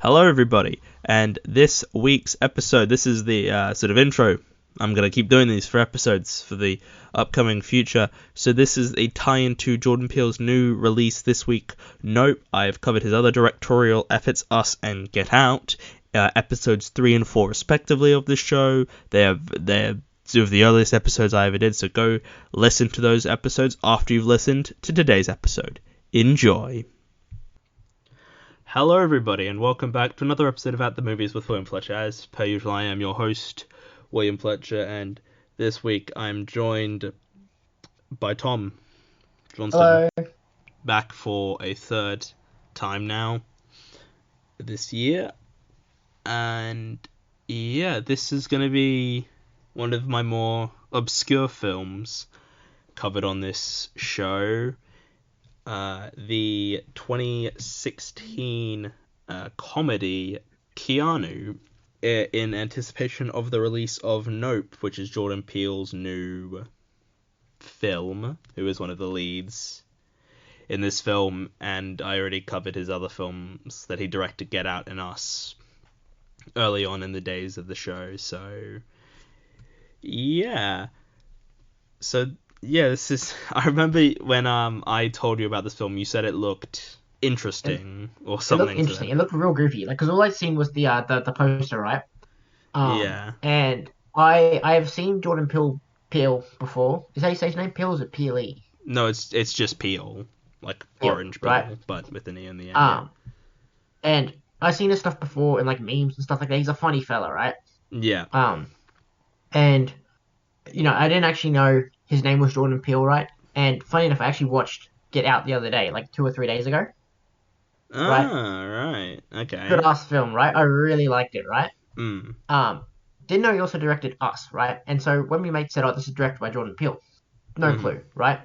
Hello, everybody, and this week's episode, this is the sort of intro. I'm going to keep doing these for episodes for the upcoming future. So this is a tie-in to Jordan Peele's new release this week, Nope. I've covered his other directorial efforts, Us and Get Out, episodes 3 and 4 respectively of the show. They're two of the earliest episodes I ever did, so go listen to those episodes after you've listened to today's episode. Enjoy. Hello everybody, and welcome back to another episode of At the Movies with William Fletcher. As per usual, I am your host, William Fletcher, and this week I'm joined by Tom Johnston. Hello. Back for a third time now this year. And yeah, this is going to be one of my more obscure films covered on this show. The 2016 comedy Keanu, in anticipation of the release of Nope, which is Jordan Peele's new film, who is one of the leads in this film, and I already covered his other films that he directed, Get Out and Us, early on in the days of the show, so yeah. This is. I remember when I told you about this film, you said it looked interesting or It something. looked interesting. It looked real goofy. Like, because all I'd seen was the poster, right? Yeah. And I have seen Jordan Peele before. Is that how you say his name? Peele, or is it Peele? No, it's just Peel, like Peele, orange Peel, right? but with an E in the end. And I've seen his stuff before in like memes and stuff like that. He's a funny fella, right? Yeah. And I didn't actually know his name was Jordan Peele, right? And funny enough, I actually watched Get Out the other day, like 2 or 3 days ago. Right. Okay. Good ass film, right? I really liked it, right? Mm. Didn't know he also directed Us, right? And so when we mate said, "Oh, this is directed by Jordan Peele," no clue, right?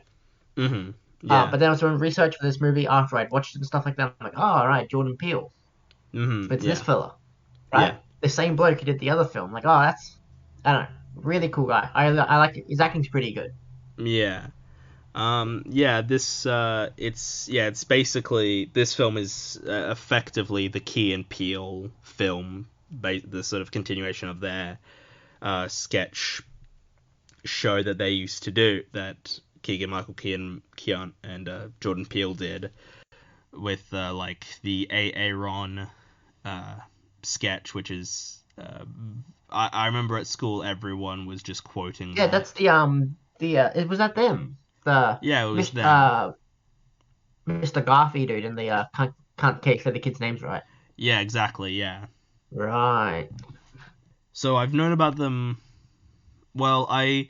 Mm-hmm. Yeah. But then I was doing research for this movie after I'd watched it and stuff like that. I'm like, oh, all right, Jordan Peele. Mm-hmm. But it's this fella, right? Yeah. The same bloke who did the other film. Like, oh, that's, I don't know, really cool guy. I like it. His acting's pretty good. Yeah. It's basically, this film is effectively the Key and Peele film, the sort of continuation of their sketch show that they used to do, that Keegan-Michael Key and Jordan Peele did, with like the Aaron sketch, which is I remember at school everyone was just quoting Yeah, that. that's it was that them. It was them. Mr. Garfy dude and the can't say the kids' names right. Yeah, exactly. Yeah. Right. So I've known about them. Well, I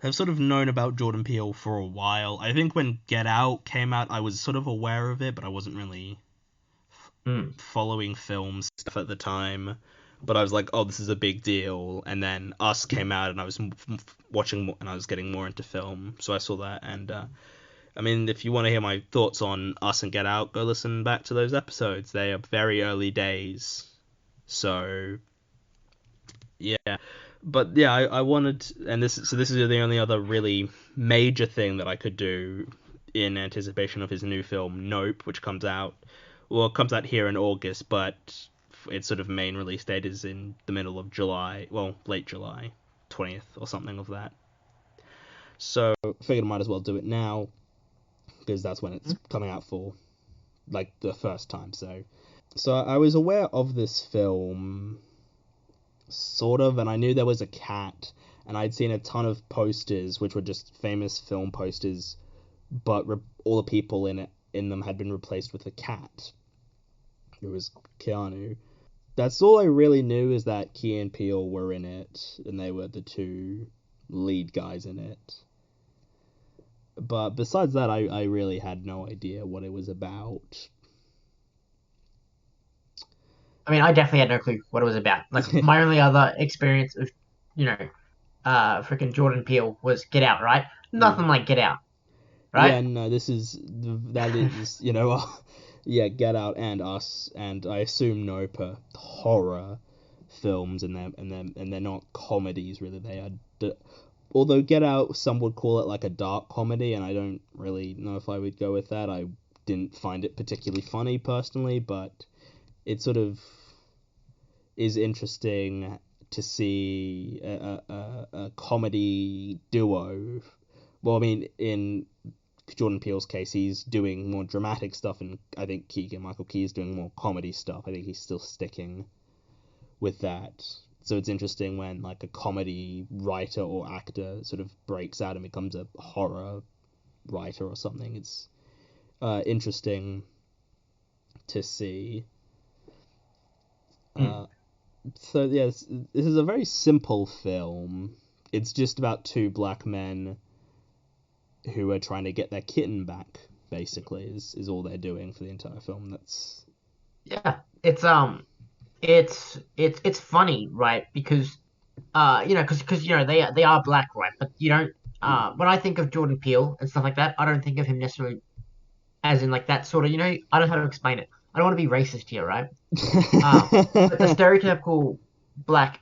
have sort of known about Jordan Peele for a while. I think when Get Out came out, I was sort of aware of it, but I wasn't really following film stuff at the time. But I was like, oh, this is a big deal. And then Us came out, and I was watching, and I was getting more into film. So I saw that, and I mean, if you want to hear my thoughts on Us and Get Out, go listen back to those episodes. They are very early days. So yeah. But yeah, I wanted, and this is the only other really major thing that I could do in anticipation of his new film, Nope, which comes out here in August, but its sort of main release date is in the middle of July, well, late July, 20th or something of that. So I figured I might as well do it now, because that's when it's coming out for, like, the first time. So I was aware of this film, sort of, and I knew there was a cat, and I'd seen a ton of posters, which were just famous film posters, but all the people in them had been replaced with a cat. It was Keanu. That's all I really knew, is that Key and Peele were in it, and they were the two lead guys in it. But besides that, I really had no idea what it was about. I mean, I definitely had no clue what it was about. Like, my only other experience of, freaking Jordan Peele was Get Out, right? Nothing like Get Out, right? Yeah, no, that is, yeah, Get Out and Us, and I assume Nope are horror films, and they're not comedies, really. They are, although Get Out, some would call it like a dark comedy, and I don't really know if I would go with that. I didn't find it particularly funny personally, but it sort of is interesting to see a comedy duo. Well, I mean, in Jordan Peele's case, he's doing more dramatic stuff, and I think Keegan Michael Key is doing more comedy stuff. I think he's still sticking with that. So it's interesting when like a comedy writer or actor sort of breaks out and becomes a horror writer or something. It's interesting to see. Mm. So yes, this is a very simple film. It's just about two black men who are trying to get their kitten back. Basically, is all they're doing for the entire film. That's Yeah, it's funny, right? Because because they are black, right? But you don't. When I think of Jordan Peele and stuff like that, I don't think of him necessarily as in like that sort of. I don't know how to explain it. I don't want to be racist here, right? But the stereotypical black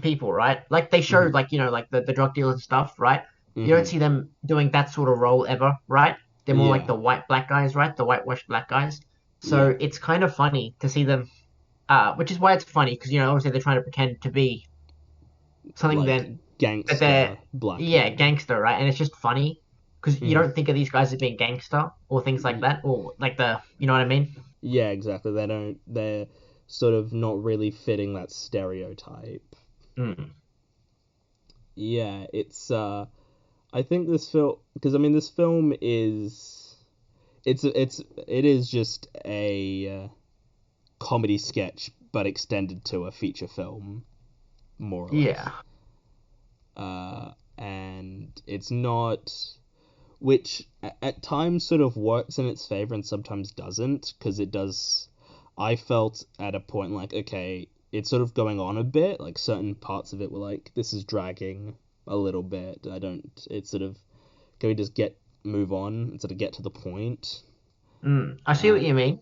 people, right? Like they show, Mhm. like like the drug dealers and stuff, right? You don't Mhm. see them doing that sort of role ever, right? They're more like Yeah. the white black guys, right? The whitewashed black guys. Yeah. So it's kind of funny to see them, which is why it's funny because obviously they're trying to pretend to be something Like then that they're gangster black yeah men. gangster, right? And it's just funny because you Mhm. don't think of these guys as being gangster or things like that, or like the you know what I mean? Yeah, exactly. They don't. They're sort of not really fitting that stereotype. Mm. Yeah, it's. I think this film, because I mean, this film is. It is just a comedy sketch, but extended to a feature film, more or less. Yeah, And it's not, which at times sort of works in its favor and sometimes doesn't, because it does. I felt at a point like, okay, it's sort of going on a bit, like certain parts of it were like, this is dragging a little bit. I don't. It's sort of, can we just move on and sort of get to the point? I see Uh, what you mean.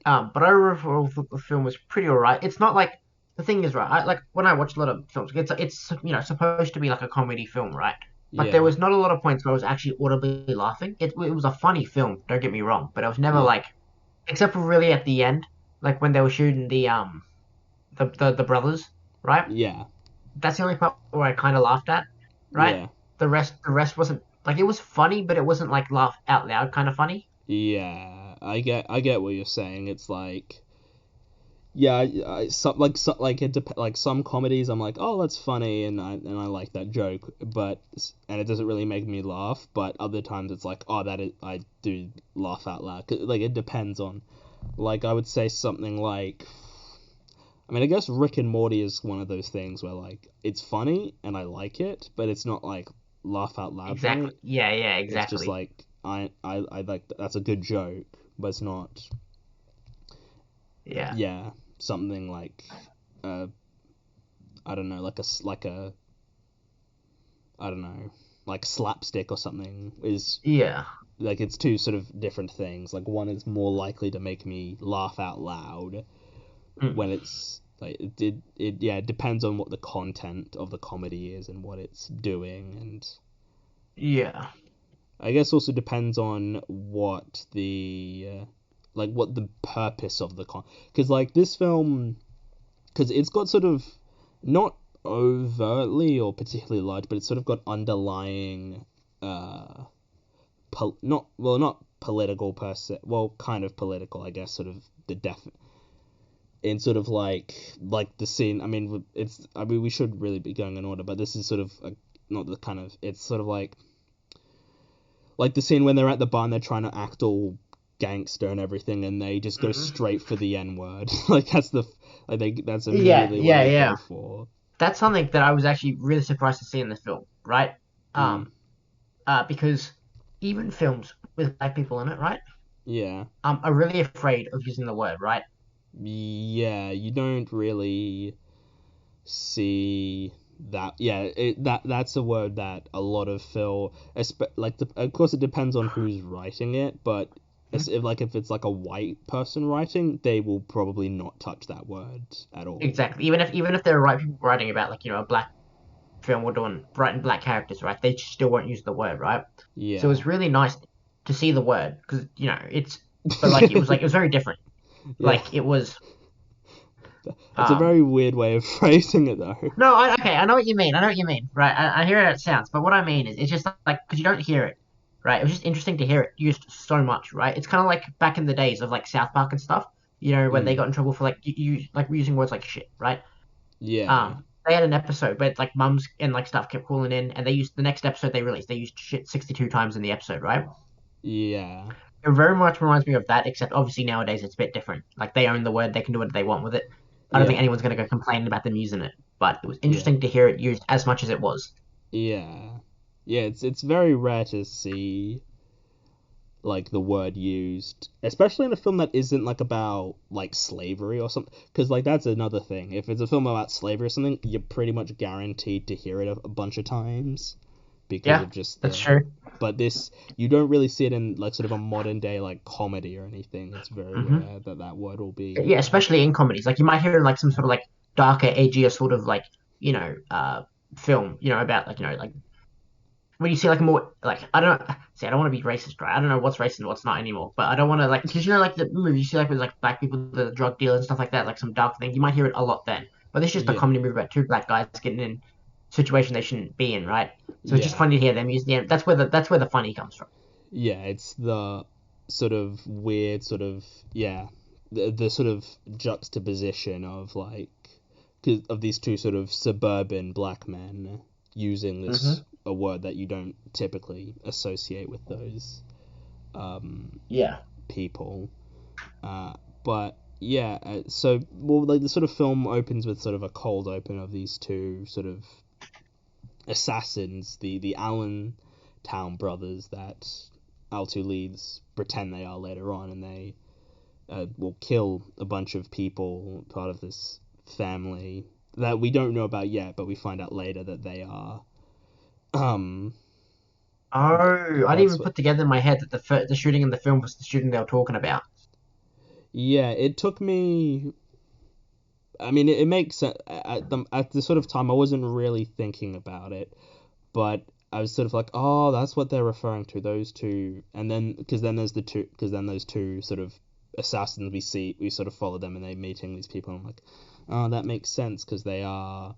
But overall thought the film was pretty alright. It's not like the thing is right. Like when I watch a lot of films, it's supposed to be like a comedy film, right? But there yeah, was not a lot of points where I was actually audibly laughing. It was a funny film, don't get me wrong, but I was never yeah, like, except for really at the end, like when they were shooting the brothers, right? yeah, That's the only part where I kind of laughed at, right? yeah. The rest wasn't like it was funny, but it wasn't like laugh out loud kind of funny. Yeah, I get what you're saying. It's like, yeah, like like some comedies I'm like, oh, that's funny, and I like that joke, but and it doesn't really make me laugh. But other times it's like, oh, I do laugh out loud. Like it depends on, like I would say something like, I mean, I guess Rick and Morty is one of those things where like it's funny and I like it, but it's not like laugh out loud Exactly. funny. Yeah, yeah, It's just exactly. like I like that's a good joke, but it's not, Yeah. yeah, something like uh I don't know, like a I don't know, like slapstick or something is Yeah. like, it's two sort of different things. Like one is more likely to make me laugh out loud Mm. when it's like it yeah, it depends on what the content of the comedy is and what it's doing, and Yeah. I guess also depends on what like what the purpose of the because like this film, because it's got sort of not overtly or particularly large, but it's sort of got underlying not political per se, well, kind of political, I guess, sort of the def in sort of like the scene. I mean, we should really be going in order, but this is sort of not the kind of, it's sort of like the scene when they're at the bar and they're trying to act all gangster and everything, and they just go Hmm. straight for the N word. Like that's Yeah, immediately what yeah, they yeah. go for. That's something that I was actually really surprised to see in the film, right? Mm, Because even films with black people in it, right? yeah, Are really afraid of using the word, right? yeah. You don't really see that. Yeah, that's a word that a lot of of course it depends on who's writing it, but Mhm. if it's like a white person writing, they will probably not touch that word at all. Exactly. Even if there are right people writing about like a black film or doing writing black characters, right? They still won't use the word, right? So it Yeah. was really nice to see the word because it's, but like it was very different. Yeah. Like it was. That's a Um, very weird way of phrasing it, though. no, okay, I know what you mean. I know what you mean. Right, I hear how it sounds, but what I mean is, it's just like because you don't hear it. Right, it was just interesting to hear it used so much. Right, it's kind of like back in the days of like South Park and stuff. You know, when they Mm. got in trouble for like you like using words like shit. Right. Yeah. They had an episode where like mums and like stuff kept calling in, and they used the next episode they released. They used shit 62 times in the episode. Right. Yeah. It very much reminds me of that, except obviously nowadays it's a bit different. Like they own the word, they can do what they want with it. I don't think Yeah. anyone's gonna go complaining about them using it, but it was Yeah. interesting to hear it used as much as it was. Yeah. Yeah, it's very rare to see like the word used, especially in a film that isn't like about like slavery or something. Because like that's another thing. If it's a film about slavery or something, you're pretty much guaranteed to hear it a bunch of times because Yeah, of just that's the. true. But this, you don't really see it in like sort of a modern day like comedy or anything. It's very Hmm. rare that that word will be. Yeah, especially in comedies. Like you might hear in like some sort of like darker, edgier sort of like you know film. You know about like like when you see like more like I don't see I don't want to be racist, right? I don't know what's racist and what's not anymore, but I don't want to like because like the movie you see like with like black people, the drug dealers and stuff like that, like some dark thing. You might hear it a lot then, but this is just a Yeah. comedy movie about two black guys getting in a situation they shouldn't be in, right? So it's just Yeah. funny to hear them use the that's where the funny comes from. Yeah, it's the sort of weird sort of yeah, the sort of juxtaposition of like 'cause of these two sort of suburban black men using this Hmm. a word that you don't typically associate with those um Yeah. people. But yeah, so well, like the sort of film opens with sort of a cold open of these two sort of assassins, the Allentown brothers that our two leads pretend they are later on, and they will kill a bunch of people, part of this family that we don't know about yet, but we find out later that they are. Um, Oh, I didn't that's even what. put together in my head that the shooting in the film was the shooting they were talking about. Yeah, it took me. I mean, it makes sense at the sort of time I wasn't really thinking about it, but I was sort of like, oh, that's what they're referring to, those two, and then because then those two sort of assassins we sort of follow them and they're meeting these people, and I'm like, oh, that makes sense because they are,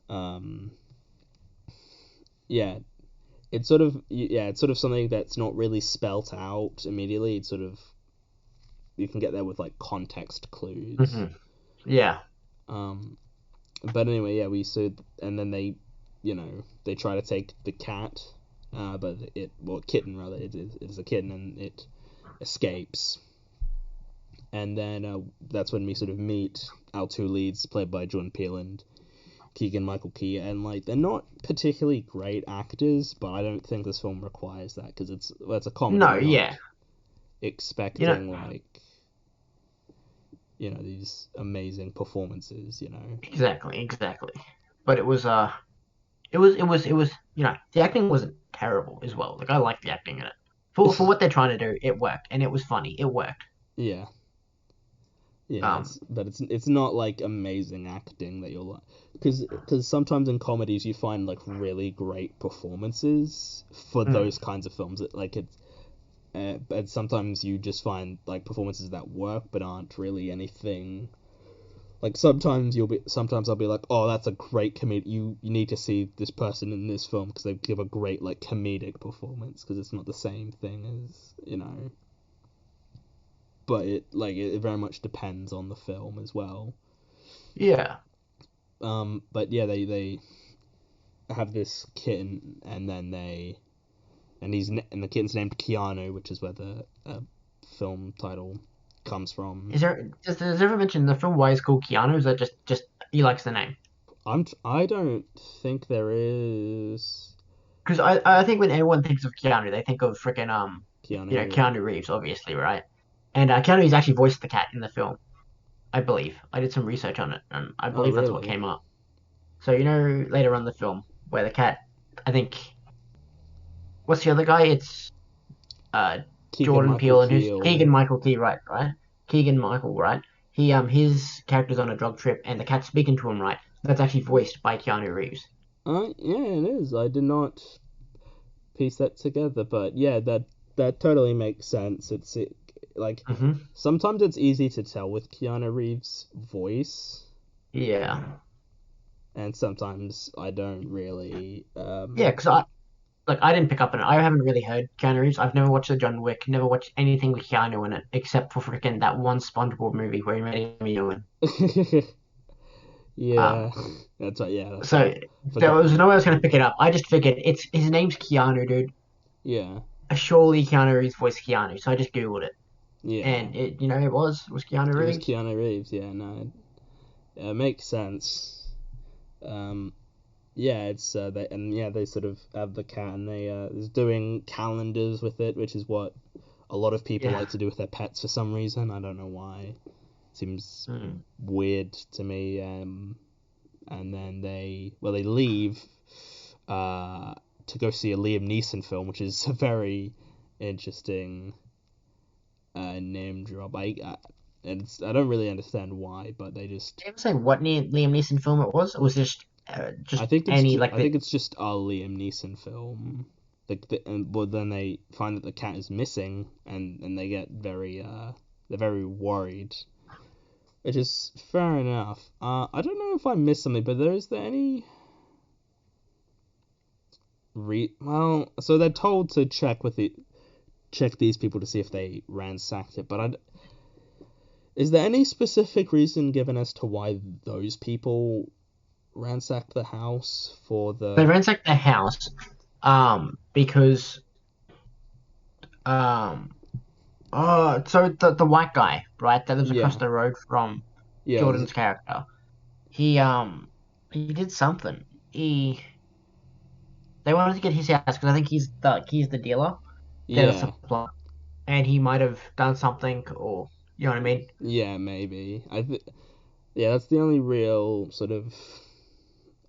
um, yeah, it's sort of something that's not really spelt out immediately. It's sort of you can get there with like context clues. Hmm. Yeah. Um, but anyway, yeah, we so and then they, they try to take the cat, but kitten rather, it is a kitten and it escapes, and then that's when we sort of meet our two leads played by Jordan Peele and Keegan Michael Key, and like they're not particularly great actors, but I don't think this film requires that because it's a comedy. No, You're not yeah. You know, expecting like these amazing performances. exactly. But it was the acting wasn't terrible as well. Like I liked the acting in it. For what they're trying to do, it worked and it was funny. It worked. Yeah. Yeah, Um it's not like amazing acting that you'll like, because sometimes in comedies you find like really great performances for mm, those kinds of films. But sometimes you just find like performances that work but aren't really anything. Like sometimes I'll be like, oh, that's a great comedic. You need to see this person in this film because they give a great like comedic performance because it's not the same thing as. But it very much depends on the film as well. yeah. But yeah, they have this kitten, and then and the kitten's named Keanu, which is where the film title comes from. Does it ever mention the film why it's called Keanu? Is that just he likes the name? I don't think there is Because I think when anyone thinks of Keanu, they think of freaking Keanu. Yeah. Keanu Reeves, obviously, right? And Keanu Reeves actually voiced the cat in the film, I believe. I did some research on it, and I Oh believe that's what really? came up. So later on in the film where the cat, I think, what's the other guy? It's uh Keegan Jordan Michael Peele and who's Keel. Keegan Michael Key, right? Keegan Michael, right? His character's on a drug trip and the cat's speaking to him, right? That's actually voiced by Keanu Reeves. Yeah, it is. I did not piece that together, but yeah, that totally makes sense. like Hmm. sometimes it's easy to tell with Keanu Reeves' voice, Yeah. and sometimes I don't really. Yeah, because I didn't pick up on it. I haven't really heard Keanu Reeves. I've never watched the John Wick, never watched anything with Keanu in it, except for freaking that one SpongeBob movie where he made me doing. Yeah, Um, that's right. Yeah, that's right. so there Forgot. was no way I was gonna pick it up. I just figured it's his name's Keanu, dude. Yeah, Surely Keanu Reeves voiced Keanu, so I just googled it, yeah. and it was Keanu It was Reeves. Keanu Reeves. Yeah, no, it makes sense. Um, yeah, it's they sort of have the cat and they is doing calendars with it, which is what a lot of people Yeah. like to do with their pets for some reason. I don't know why. Seems Mm. weird to me. And then they leave to go see a Liam Neeson film, which is a very interesting name drop. I don't really understand why, but they just. Did you ever say what Liam Neeson film it was? It was just any like I the think it's just a Liam Neeson film. But then they find that the cat is missing, and they get they're very worried, which is fair enough. I don't know if I missed something, but is there any well, so they're told to check these people to see if they ransacked it, but is there any specific reason given as to why those people ransacked the house for they the. ransacked the house, because um so the white guy, right, that lives across Yeah, the road from yeah, Jordan's character, he did something. He They wanted to get his house because I think he's the dealer, they're the yeah, supplier, and he might have done something, or you know what I mean. yeah, maybe. Yeah, that's the only real sort of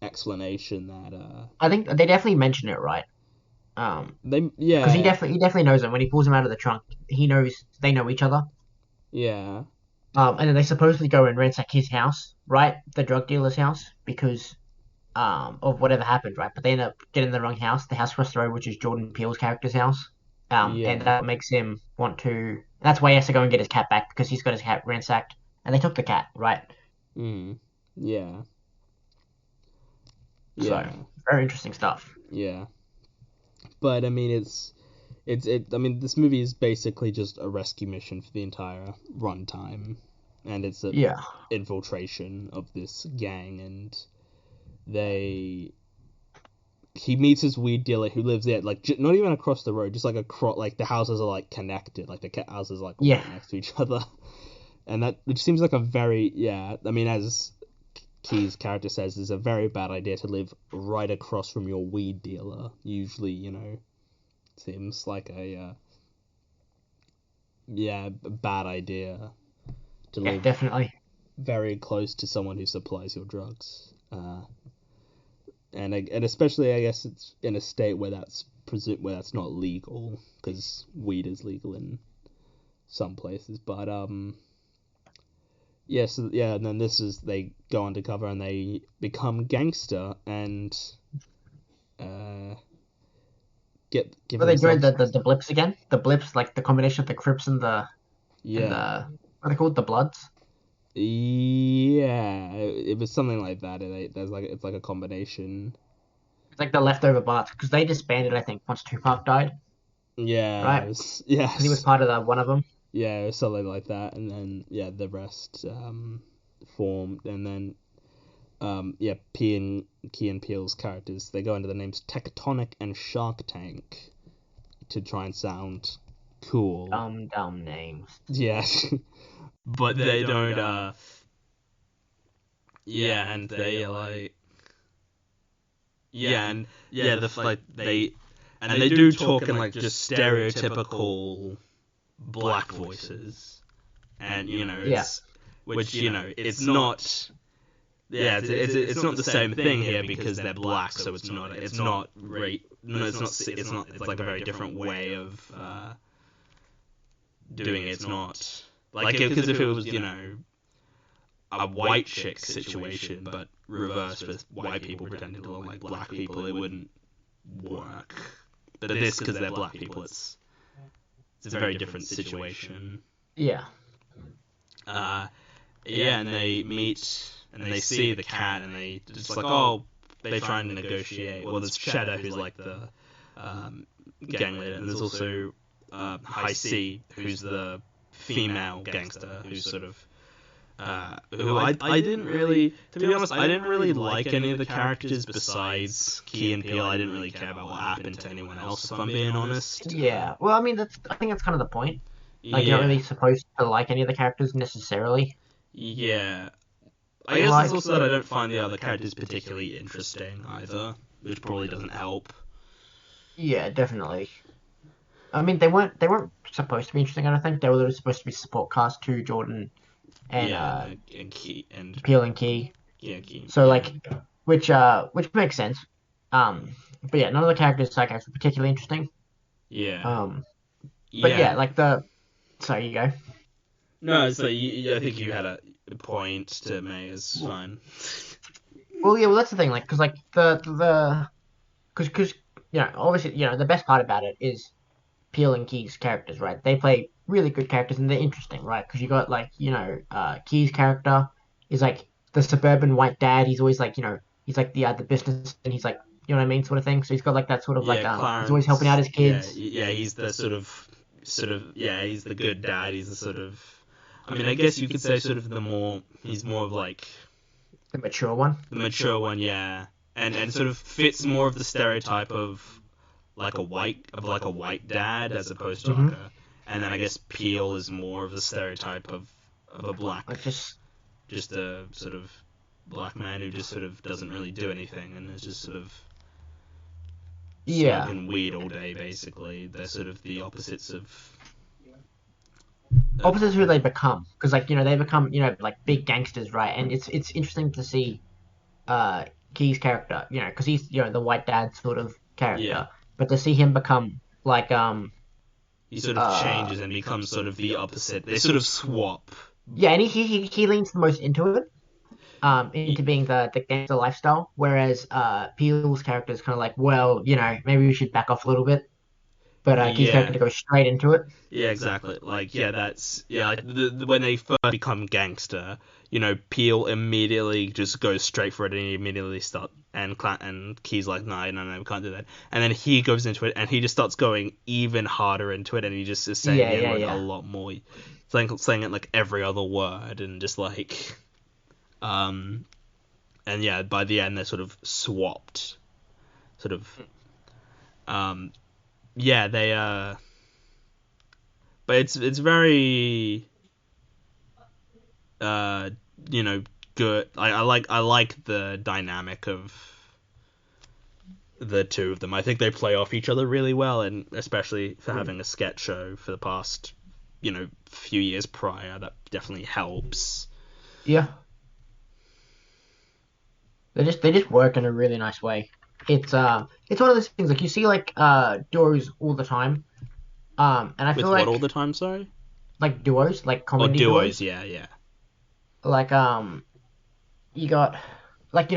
explanation that I think they definitely mention it, right? they Because he yeah, definitely knows him when he pulls him out of the trunk. He knows they know each other. yeah, And then they supposedly go and ransack his house, right? The drug dealer's house, because of whatever happened, right? But they end up getting the wrong house, the house across the road, which is Jordan Peele's character's house. And yeah, that makes him want to. That's why he has to go and get his cat back because he's got his cat ransacked, and they took the cat, right? mm, yeah, So yeah, very interesting stuff. yeah. But I mean, I mean, this movie is basically just a rescue mission for the entire runtime, and it's a Yeah, infiltration of this gang, and they he meets his weed dealer who lives there, like not even across the road, just like like the houses are like connected, like the houses like yeah, right next to each other, and that which seems like a very yeah. I mean, as Key's character says, is a very bad idea to live right across from your weed dealer. Usually, seems like a yeah bad idea to yeah, live definitely. very close to someone who supplies your drugs. And especially I guess it's in a state where where that's not legal because weed is legal in some places. But yeah, so, yeah, and then they go undercover and they become gangster and uh give Were they doing themselves the blips again? The blips, like the combination of the Crips yeah what are they called? The Bloods. yeah it was something like that. There's like it's like a combination. It's like the leftover Bloods because they disbanded, I think, once Tupac died, Yeah, right? Because he was yes. part of the one of them. Yeah, something like that, and then yeah, the rest formed, and then yeah, Key and Peele's characters they go under the names Tectonic and Shark Tank to try and sound cool. Dumb names. Yeah, but they don't. Yeah, and they are like yeah, and yeah, the like they do talk in like just stereotypical black voices, and Yeah, it's which it's not. Yeah, it's not the same thing here because they're black, so it's like a very different way of doing it. It's not like because if it was a white chick situation, but reversed with white people pretending to look like black people, it wouldn't work. But this because they're black people, it's it's a very different situation. Yeah. Yeah, and they meet and they see the cat and they just like, oh, they try and negotiate. Well, there's Shadow, who's like the gang leader, and there's also High C, who's the female gangster, who's sort of who I didn't really, to be honest, I didn't really like any of the characters besides Key and Peele. I didn't really care about what happened to anyone else, if I'm being honest. Yeah. Well, I mean, I think that's kind of the point. Like, you're not really supposed to like any of the characters necessarily. Yeah. I guess it's also that I don't find the other characters particularly interesting either, which probably doesn't help. Yeah, definitely. I mean, they weren't supposed to be interesting. I don't think they were supposed to be support cast to Jordan And Key and Peel and Key. yeah, Key. So like, which makes sense. But yeah, none of the characters like actually particularly interesting. Yeah. But yeah, like sorry, you go. No, so I think you had a point to make. It's fine. Well, yeah, well that's the thing, like, because like because obviously the best part about it is Peel and Key's characters, right? They play really good characters and they're interesting, right? Because you got like Key's character is like the suburban white dad. He's always like he's like the business and he's like what I mean, sort of thing. So he's got like that sort of Clarence, he's always helping out his kids. Yeah, he's the sort of he's the good dad. He's the sort of, I mean, I guess you could say sort of he's more of like The mature one. The mature one, yeah, and sort of fits more of the stereotype of like a white dad as opposed to like a, and then I guess Peele is more of the stereotype of a black, Like just a sort of black man who just sort of doesn't really do anything and is just sort of smoking weed all day, basically. They're sort of the opposites of who they become, because like they become like big gangsters, right? And it's interesting to see Key's character, because he's the white dad sort of character, but to see him become like he sort of changes and becomes sort of the opposite. They sort of swap. Yeah, and he leans the most into it, into being the gangster lifestyle, whereas Peele's character is kind of like, well, maybe we should back off a little bit. But Key's character goes straight into it. Yeah, exactly. Like, that's like when they first become gangster, Peele immediately just goes straight for it and he immediately starts, and Key's like, no, we can't do that. And then he goes into it and he just starts going even harder into it and he just is saying a lot more, saying it like every other word and just like, and yeah, by the end they're sort of swapped, sort of, yeah, they but it's very good. I like the dynamic of the two of them. I think they play off each other really well, and especially for having a sketch show for the past few years prior, that definitely helps. Yeah. They just work in a really nice way. It's one of those things, like you see like duos all the time, and I feel like all the time, sorry, like duos, like comedy duos. Yeah. Like you got like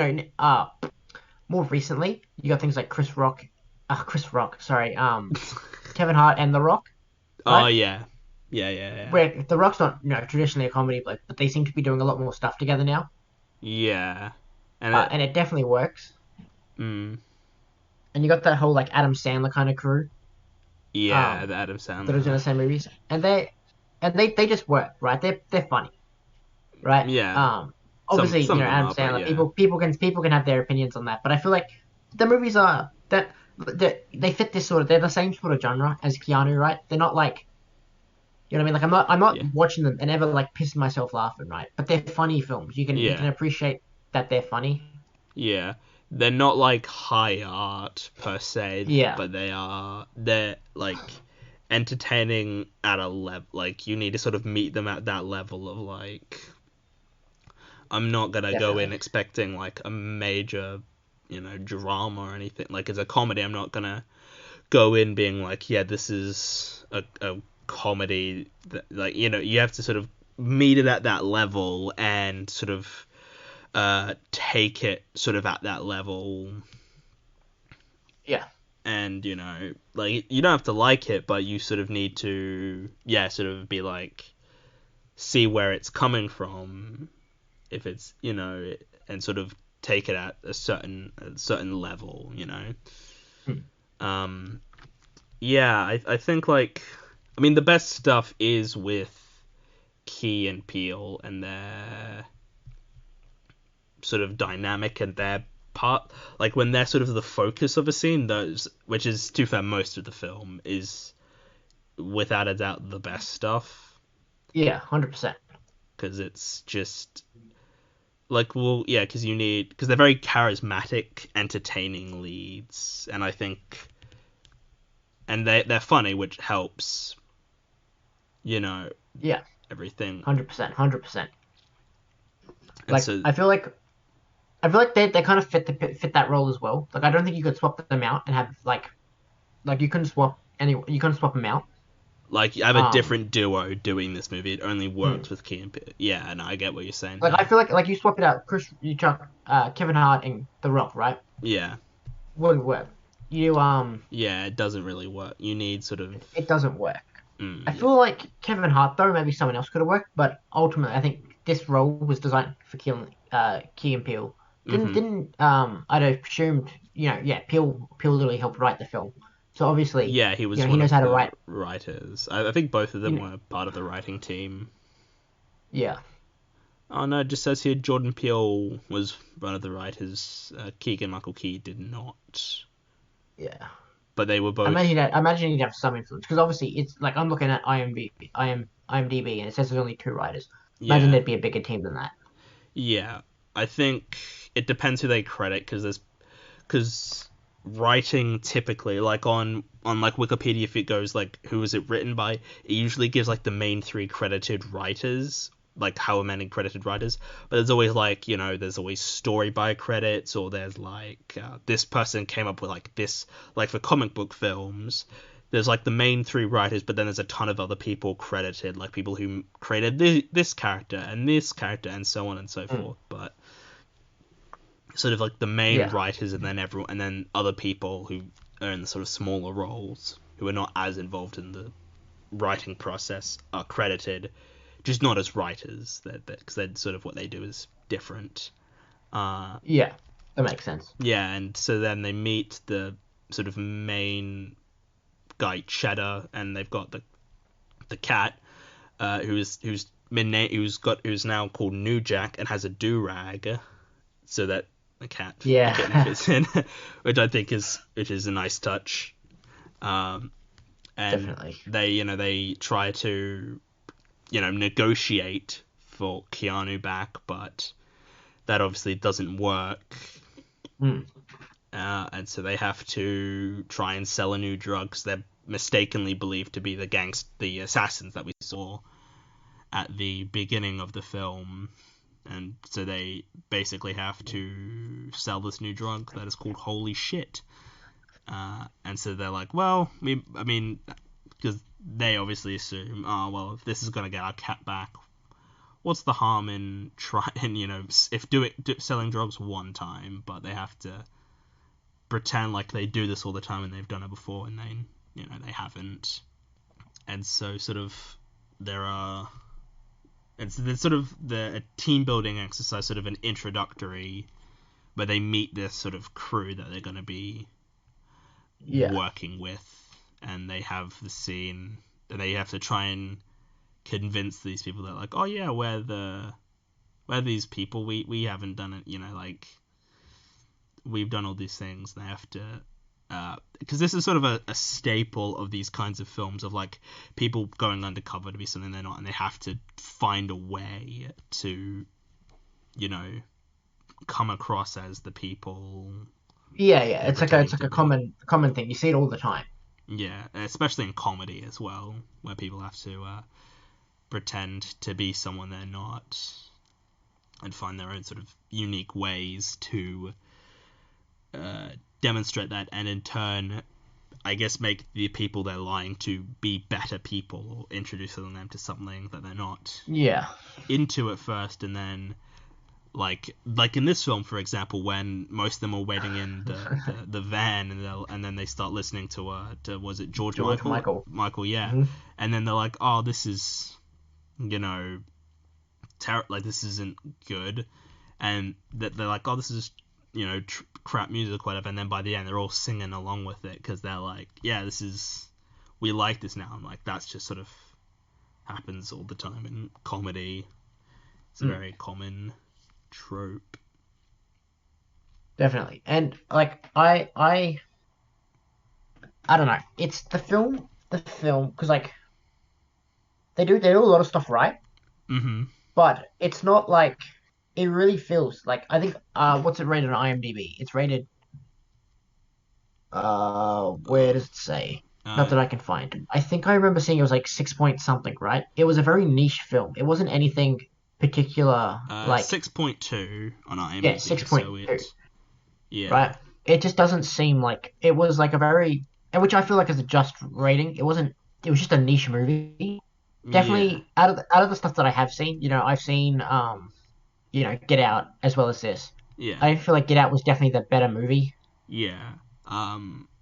more recently you got things like Chris Rock, sorry, Kevin Hart and The Rock. Right? Oh yeah. Where The Rock's not traditionally a comedy bloke, but they seem to be doing a lot more stuff together now. Yeah, and it definitely works. Mm. And you got that whole like Adam Sandler kind of crew. Yeah, the Adam Sandler. That was in the same movies, and they just work, right? They're funny, right? Yeah. Obviously, Adam Sandler. Yeah. People can have their opinions on that, but I feel like the movies are that they fit this sort of. They're the same sort of genre as Keanu, right? They're not like, what I mean? Like I'm not watching them and ever like pissing myself laughing, right? But they're funny films. You can appreciate that they're funny. Yeah. They're not like high art per se, but they're like entertaining at a level. Like you need to sort of meet them at that level of like, I'm not gonna go in expecting like a major, drama or anything. Like as a comedy, I'm not gonna go in being like, yeah, this is a comedy that, like, you have to sort of meet it at that level and sort of take it sort of at that level. Yeah. and like you don't have to like it, but you sort of need to sort of be like see where it's coming from, if it's and sort of take it at a certain level. Hmm. Yeah, I think like the best stuff is with Key and Peele and their sort of dynamic and their part, like when they're sort of the focus of a scene, those, which is to fair most of the film, is without a doubt the best stuff, Yeah, 100%. because it's just like, well, yeah, because they're very charismatic, entertaining leads, and I think, and they're funny, which helps, you know, Yeah, everything. 100%, 100%. And Like so, I feel like they kind of fit that role as well. Like I don't think you could swap them out and have like you couldn't swap them out. like, I have a Um, different duo doing this movie. It only hmm. works with Key and Peele. Yeah, and I get what you're saying Like there. I feel like you swap it out, you chuck Kevin Hart and The Rock, right? Yeah, Wouldn't work. You yeah, it doesn't really work. You need sort of, it doesn't work. I yeah. feel like Kevin Hart though, maybe someone else could have worked, but ultimately I think this role was designed for Key and Peele. Hmm. I'd assumed, yeah, Peele literally helped write the film. So obviously, Yeah, he was he one knows of how to the write. writers. I think both of You them know, were part of the writing team. yeah, Oh no, it just says here Jordan Peele was one of the writers. Keegan Michael Key did not, yeah. but they were both. I imagine he'd have some influence because obviously it's like I'm looking at IMDb and it says there's only two writers. Imagine Yeah, there'd be a bigger team than that. yeah. I think it depends who they credit, because writing typically, like on like Wikipedia, if it goes like who was it written by, it usually gives like the main three credited writers, like how many credited writers. But there's always like, there's always story by credits, or there's like this person came up with like this, like for comic book films. There's like the main three writers, but then there's a ton of other people credited, like people who created this character and this character and so on and so Mm, forth. But sort of like the main yeah, writers, and then everyone, and then other people who are in the sort of smaller roles who are not as involved in the writing process are credited, just not as writers. Because they're sort of what they do is different. Uh, yeah, that makes sense. yeah, and so then they meet the sort of main guy Cheddar, and they've got the cat, who's now called New Jack and has a do rag, so that the kitten Yeah, fits in, which is a nice touch. Um, and definitely. they try to negotiate for Keanu back, but that obviously doesn't work. Mm, And so they have to try and sell a new drug, 'cause they're mistakenly believed to be the assassins that we saw at the beginning of the film. And so they basically have to sell this new drug that is called Holy Shit. And so they're like, well, because they obviously assume, oh, well, if this is going to get our cat back, what's the harm in trying, if selling drugs one time, but they have to pretend like they do this all the time and they've done it before, and they haven't. And so sort of there are it's sort of a team building exercise, sort of an introductory, where they meet this sort of crew that they're going to be yeah, working with, and they have the scene, and they have to try and convince these people that, like, oh yeah, we're these people, we haven't done it, like we've done all these things. They have to, because this is sort of a staple of these kinds of films, of like people going undercover to be something they're not, and they have to find a way to, you know, come across as the people yeah. they're It's pretending like to a be. common thing. You see it all the time. Yeah, especially in comedy as well, where people have to pretend to be someone they're not, and find their own sort of unique ways to uh, demonstrate that, and in turn, I guess, make the people they're lying to be better people, or introducing them to something that they're not Yeah, into at first, and then like in this film, for example, when most of them are waiting in the van, and then they start listening to was it George George Michael? Michael. Michael, yeah. Hmm. And then they're like, oh, this is, like this isn't good, and that they're like, oh, this is crap music, whatever. And then by the end, they're all singing along with it because they're like, yeah, we like this now. I'm like, that's just sort of happens all the time in comedy. It's a Mm, very common trope. definitely. And like I don't know. It's the film because like they do a lot of stuff right, Mm-hmm. but it's not like it really feels like I think what's it rated on IMDb? It's rated where Uh, does it say? Not uh, that I can find. I think I remember seeing it was like 6 point something, right? It was a very niche film. It wasn't anything particular like 6.2 on yeah, IMDb, so 6.2, it, yeah, right? It just doesn't seem like it was like a very and which I feel like is a just rating. It was just a niche movie. yeah, Definitely out of the stuff that I have seen, I've seen Get Out as well as this. yeah, I feel like Get Out was definitely the better movie. yeah.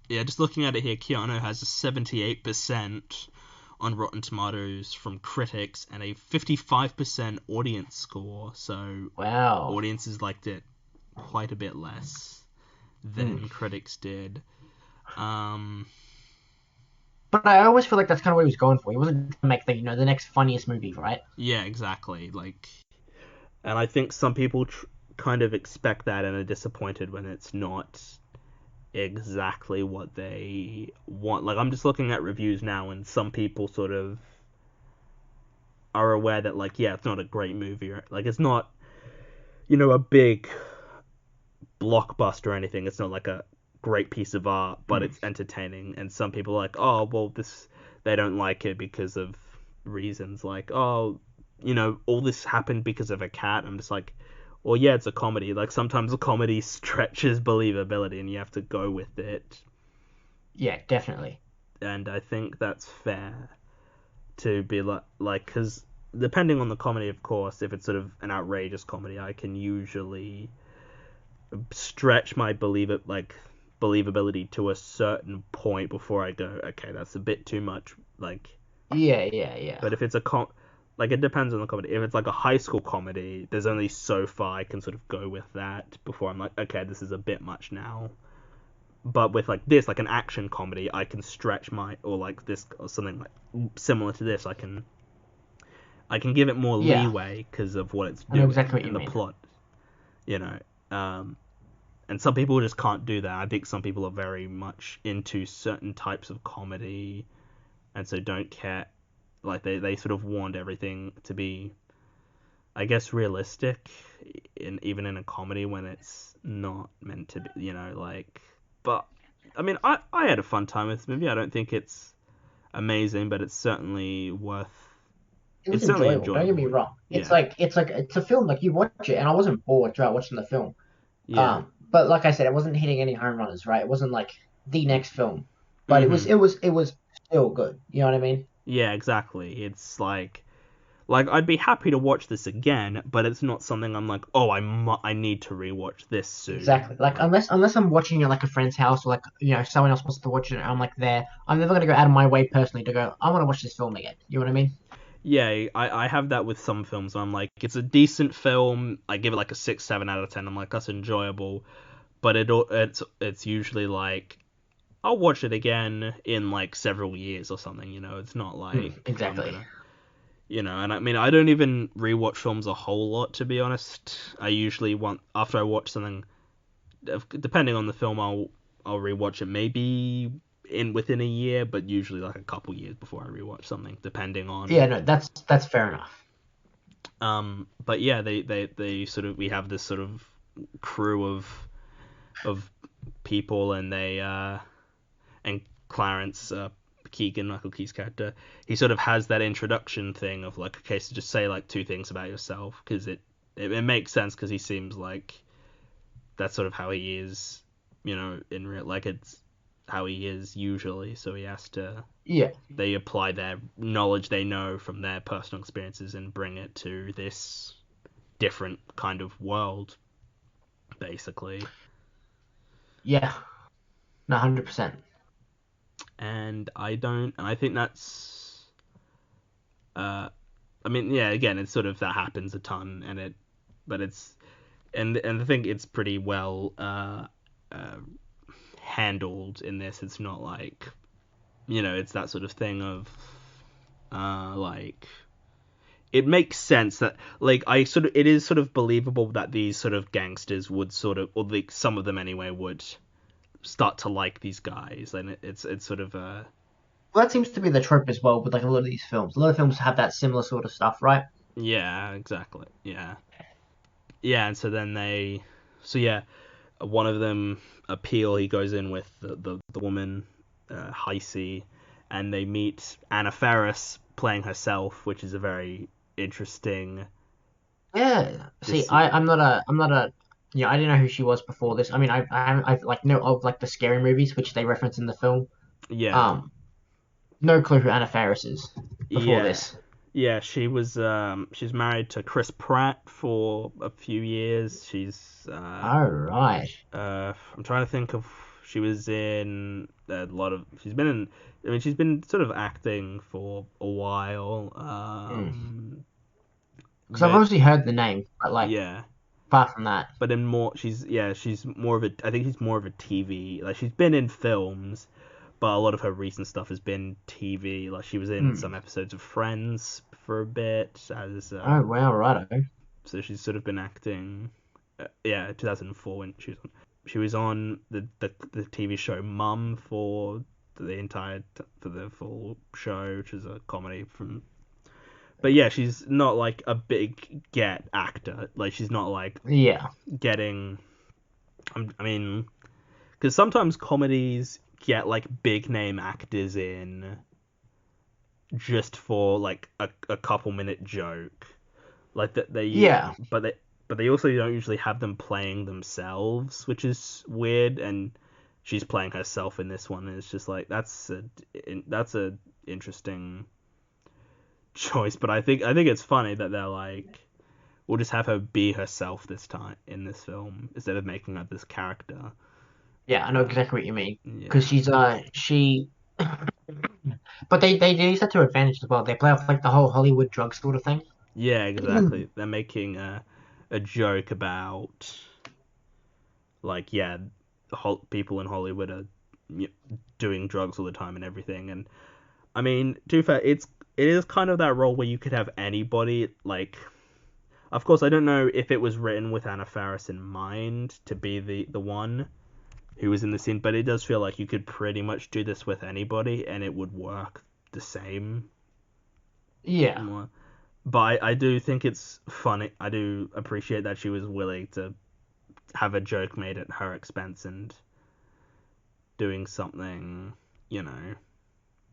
Yeah, just looking at it here, Keanu has a 78% on Rotten Tomatoes from critics and a 55% audience score, so Wow. audiences liked it quite a bit less Mm. than critics did. Um, But I always feel like that's kind of what he was going for. He wasn't trying to make the next funniest movie, right? yeah, exactly. Like, and I think some people kind of expect that and are disappointed when it's not exactly what they want. Like, I'm just looking at reviews now, and some people sort of are aware that, like, yeah, it's not a great movie, or like, it's not, a big blockbuster or anything. It's not like a great piece of art, but Mm. it's entertaining. And some people are like, oh, well, they don't like it because of reasons like, oh, all this happened because of a cat. I'm just like, well, yeah, it's a comedy. Like sometimes a comedy stretches believability, and you have to go with it. Yeah, definitely. And I think that's fair to be because depending on the comedy, of course, if it's sort of an outrageous comedy, I can usually stretch my believability to a certain point before I go, okay, that's a bit too much. Like, Yeah, yeah, yeah. but if it's like it depends on the comedy. If it's like a high school comedy, there's only so far I can sort of go with that before I'm like, okay, this is a bit much now. But with like this, like an action comedy, I can stretch or like this or something like similar to this, I can give it more Yeah, leeway because of what it's I know exactly doing what you and the mean. plot, you know. Um, and some people just can't do that. I think some people are very much into certain types of comedy, and so don't care. Like they sort of want everything to be, I guess, realistic, even in a comedy when it's not meant to be. Like. But I mean, I had a fun time with this movie. I don't think it's amazing, but it's certainly worth. It was It's certainly enjoyable. Don't get me enjoyable. wrong. It's Yeah. like it's a film like you watch it, and I wasn't bored throughout watching the film. Yeah. But like I said, it wasn't hitting any home runners, right? It wasn't like the next film, but it was Mhm. it was it was still good. You know what I mean? Yeah, exactly. It's like I'd be happy to watch this again, but it's not something I'm like, oh, I need to rewatch this soon. Exactly. Like Like, unless I'm watching it at like a friend's house or like someone else wants to watch it and I'm like there, I'm never gonna go out of my way personally to go. I want to watch this film again. You know what I mean? yeah, I have that with some films. Where I'm like, it's a decent film. I give it like a 6, 7 out of 10. I'm like, that's enjoyable, but it's usually like I'll watch it again in like several years or something. It's not like I'm Exactly. gonna. And I mean, I don't even rewatch films a whole lot, to be honest. I usually want, after I watch something, depending on the film, I'll rewatch it maybe within a year, but usually like a couple years before I rewatch something, depending Yeah, on. no, that's fair enough. But yeah, they sort of we have this sort of crew of people, and and Clarence, Keegan, Michael Key's character, he sort of has that introduction thing of like, okay, so just say like two things about yourself, because it makes sense because he seems like that's sort of how he is, in real, like it's how he is usually. So he has to, Yeah, they apply their knowledge they know from their personal experiences and bring it to this different kind of world, basically. Yeah, no, 100%. And I think that's, uh, I mean, yeah, again, it's sort of that happens a ton, but it's, and I think it's pretty well, uh, handled in this. It's not like, it's that sort of thing of, like, it makes sense that, like, it is sort of believable that these sort of gangsters would sort of, or like some of them anyway, would start to like these guys, and it's sort of Well, that seems to be the trope as well with like a lot of these films. A lot of films have that similar sort of stuff, right? yeah, exactly, yeah, yeah, and so then so yeah, one of them, Appeal, he goes in with the woman, Heisey, and they meet Anna Faris playing herself, which is a very interesting. Yeah. See, This, I'm not a, I didn't know who she was before this. I mean, I like know of like the scary movies which they reference in the film. yeah, Um, no clue who Anna Faris is before yeah, this. yeah. She's married to Chris Pratt for a few years. All right. I'm trying to think of. She was in a lot of. She's been in. I mean, she's been sort of acting for a while. Because I've But obviously heard the name, but like yeah, apart from that, but in more, she's more of a. I think she's more of a TV. Like, she's been in films, but a lot of her recent stuff has been TV. Like, she was in hmm. some episodes of Friends for a bit as. Oh wow, righto. So she's sort of been acting. Yeah, 2004 when she was on the TV show Mum for for the full show, which is a comedy from. But yeah, she's not like a big get actor. Like, she's not like Yeah, getting. I mean, because sometimes comedies get like big name actors in just for like a couple minute joke, like that yeah, but they also don't usually have them playing themselves, which is weird. And she's playing herself in this one, and it's just like that's a interesting choice. But I think it's funny that they're like, we'll just have her be herself this time in this film instead of making her this character. yeah. I know exactly what you mean. Because Yeah, she, but they use that to advantage as well. They play off like the whole Hollywood drug sort of thing. yeah, exactly. They're making a joke about, like, yeah, people in Hollywood are doing drugs all the time and everything. And I mean, to be fair, it is kind of that role where you could have anybody. Like, of course, I don't know if it was written with Anna Faris in mind to be the one who was in the scene, but it does feel like you could pretty much do this with anybody and it would work the same. Yeah, But I do think it's funny. I do appreciate that she was willing to have a joke made at her expense and doing something, you know.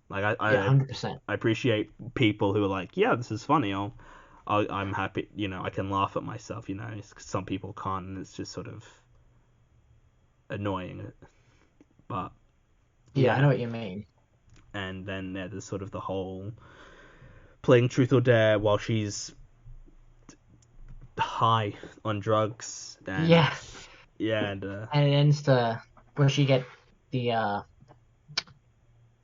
Like, yeah, 100%. I appreciate people who are like, yeah, this is funny. I'm happy, I can laugh at myself, 'cause some people can't, and it's just sort of annoying. But Yeah, I yeah, know what you mean. and then there's sort of the whole playing truth or dare while she's high on drugs, and Yeah, yeah, and and it ends to where the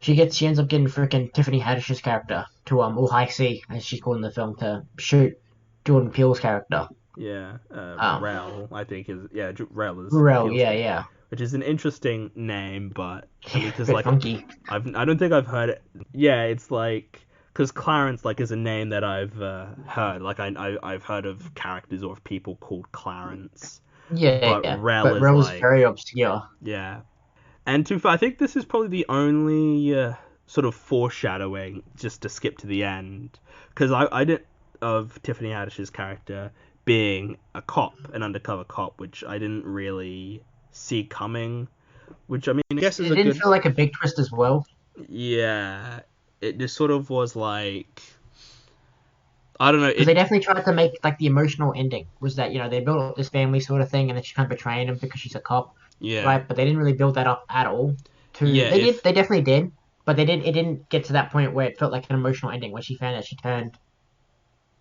she ends up getting freaking Tiffany Haddish's character to or High C as she's called in the film to shoot Jordan Peele's character. yeah, Um, Rel, I think is, yeah, Rel is Rurel, Peele's yeah, character, yeah, which is an interesting name, but I mean, yeah, because bit like, funky. I don't think I've heard it. Yeah, it's like, because Clarence, like, is a name that I've heard. Like, I've heard of characters or of people called Clarence, Yeah, but yeah, Rel but is Rurel is like, very obscure. yeah. And I think this is probably the only sort of foreshadowing, just to skip to the end, because I didn't, of Tiffany Haddish's character being a cop, an undercover cop, which I didn't really see coming. Which, I mean, I guess is It a didn't good. feel like a big twist as well. Yeah, it just sort of was like, I don't know. Because they definitely tried to make like the emotional ending was that they built up this family sort of thing and then she's kind of betraying him because she's a cop, Yeah, right? But they didn't really build that up at all. yeah. They definitely did, but it didn't get to that point where it felt like an emotional ending when she found out she turned.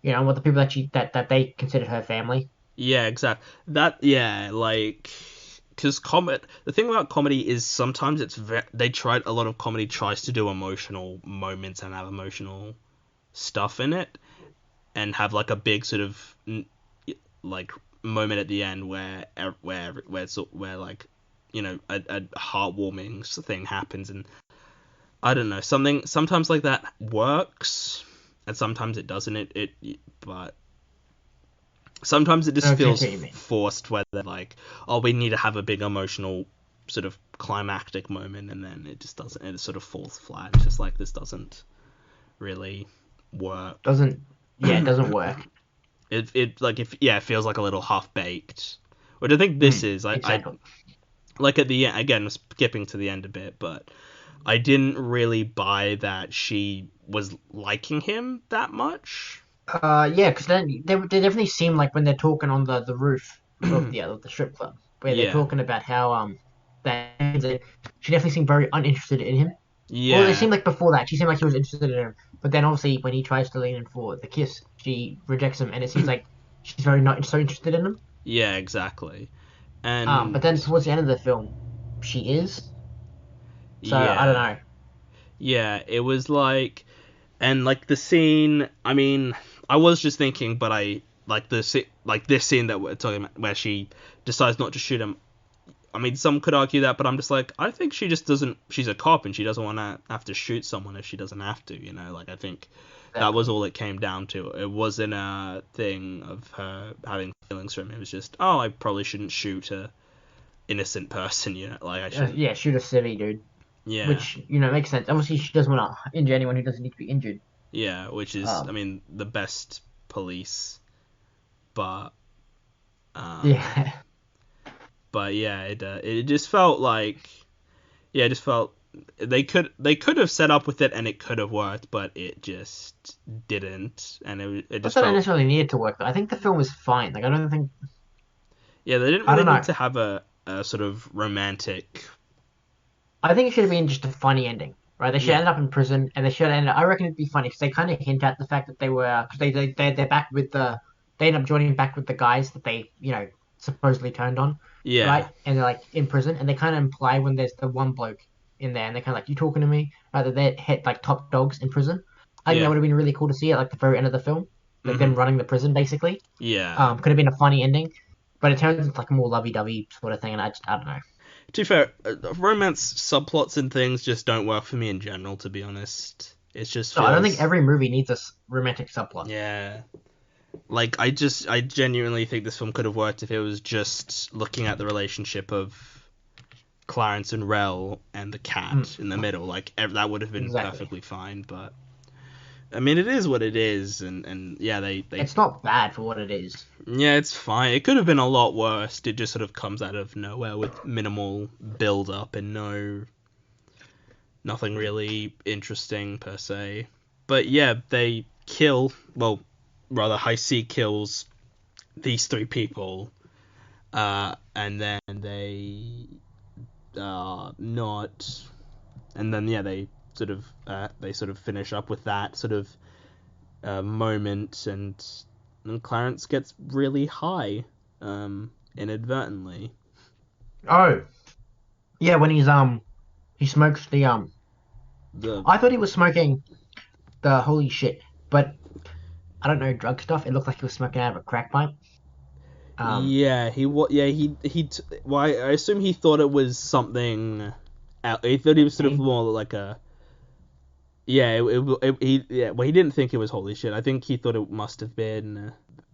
and what the people that they considered her family. Yeah, exactly. Like, because the thing about comedy is sometimes a lot of comedy tries to do emotional moments and have emotional stuff in it, and have like a big sort of like moment at the end where like a heartwarming thing happens, and I don't know, something sometimes like that works and sometimes it doesn't. But sometimes it I know just feels exactly what you mean. forced, where they're like, oh, we need to have a big emotional sort of climactic moment, and then it just doesn't. It sort of falls flat. It's just like, this doesn't really work. Doesn't Yeah, it doesn't work. It like, if yeah, it feels like a little half baked. Which I think this is. I Exactly. like at the end again, skipping to the end a bit, but I didn't really buy that she was liking him that much. Yeah, because then they definitely seem like when they're talking on the roof of the strip club, where they're Yeah, talking about how that she definitely seemed very uninterested in him. Well, it yeah, seemed like before that she seemed like she was interested in him, but then obviously when he tries to lean in for the kiss, she rejects him, and it seems like she's very not so interested in him. yeah, exactly. But And then towards the end of the film, she is. So I don't yeah, know. yeah, it was like, and like the scene. I mean, I was just thinking, but I like like this scene that we're talking about, where she decides not to shoot him. I mean, some could argue that, but I'm just like, I think she just doesn't. She's a cop, and she doesn't want to have to shoot someone if she doesn't have to. Like, I think that was Exactly. all it came down to. It wasn't a thing of her having feelings for him. It was just, oh, I probably shouldn't shoot a innocent person. Like, I shouldn't. Yeah, shoot a civvy dude, Yeah, which makes sense. Obviously, she doesn't want to injure anyone who doesn't need to be injured. yeah. Which is, I Um, mean, the best police, but um, yeah. but yeah, it just felt like, yeah, it just felt they could have set up with it and it could have worked, but it just didn't, and it Not just that I felt, necessarily needed to work, though. I think the film was fine. Like, I don't think. yeah, they didn't I really don't need know. to have a sort of romantic, I think it should have been just a funny ending, right? They should yeah, end up in prison, and they should end. I reckon it'd be funny because they kind of hint at the fact that they were because they're back with the they end up joining back with the guys that they supposedly turned on, yeah, right? And they're like in prison, and they kind of imply when there's the one bloke in there, and they're kind of like, "You talking to me?" Right? That they're hit like top dogs in prison. I think that yeah, would have been really cool to see at like the very end of the film, like them mm-hmm, running the prison basically. yeah. Could have been a funny ending, but it turns into like a more lovey-dovey sort of thing, and I don't know. To be fair, romance subplots and things just don't work for me in general. To be honest, it just No, I don't think feels, every movie needs a romantic subplot. yeah. Like, I genuinely think this film could have worked if it was just looking at the relationship of Clarence and Rel and the cat Mm, in the middle. Like, that would have been exactly. perfectly fine. But I mean, it is what it is, and yeah, they It's not bad for what it is. yeah, it's fine. It could have been a lot worse. It just sort of comes out of nowhere with minimal build up and nothing really interesting per se. But yeah, they kill. Well, rather, High C kills these three people, and then not, and then yeah, they sort of finish up with that sort of moment, and Clarence gets really high, inadvertently. Oh, yeah, when he smokes the The I thought he was smoking the holy shit, but I don't know drug stuff. It looked like he was smoking out of a crack pipe. Um, Yeah, well, I assume he thought it was something. He thought he was sort of cocaine. more like a, yeah. He, yeah. Well, he didn't think it was holy shit. I think he thought it must have been.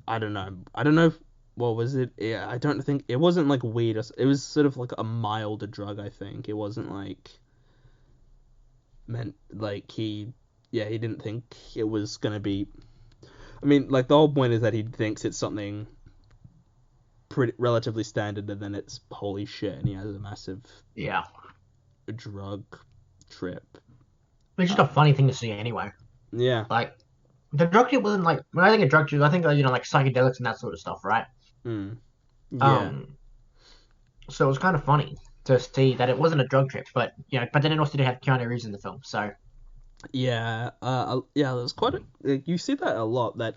I don't know. I don't know. What was it? Yeah, I don't think it wasn't like weed. It was sort of like a milder drug. I think it wasn't like meant like he. Yeah, he didn't think it was gonna be. I mean, like, the whole point is that he thinks it's something pretty relatively standard, and then it's holy shit, and he has a massive Yeah, drug trip. it's just a Um, funny thing to see anyway. yeah. Like the drug trip wasn't like when I think of drug trips, I think of, like psychedelics and that sort of stuff, right? Mm, yeah. Um, so it was kind of funny to see that it wasn't a drug trip, but but then it also did have Keanu Reeves in the film, so Yeah. Yeah. There's quite a. You see that a lot. That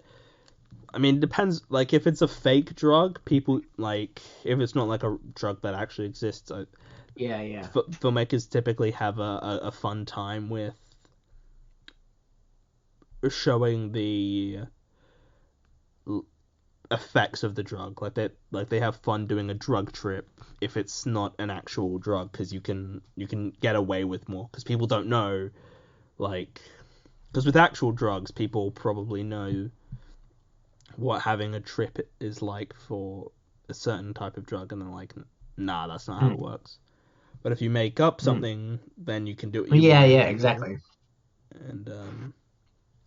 I mean, it depends. Like, if it's a fake drug, people like if it's not like a drug that actually exists. Yeah, yeah. Filmmakers typically have a fun time with showing the effects of the drug. Like they have fun doing a drug trip if it's not an actual drug, because you can get away with more because people don't know, like, because with actual drugs people probably know what having a trip is like for a certain type of drug, and they're like, nah, that's not how it Mm, works. But if you make up mm. something, then you can do what you Yeah, want. yeah, exactly. And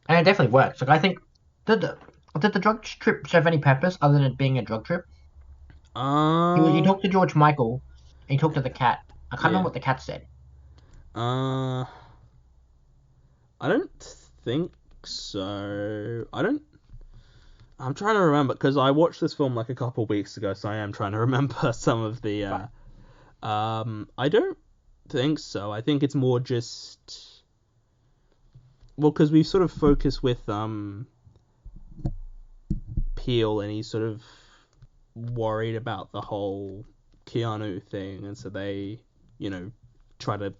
And it definitely works. Like I think did the did the drug trip serve any purpose other than it being a drug trip? He uh talked to George Michael and he talked to the cat. I can't remember yeah what the cat said. uh I don't think so. I'm trying to remember because I watched this film like a couple weeks ago, so I am trying to remember some of the. Right. I don't think so. I think it's more just well, because we sort of focus with Peel, and he's sort of worried about the whole Keanu thing, and so you know, try to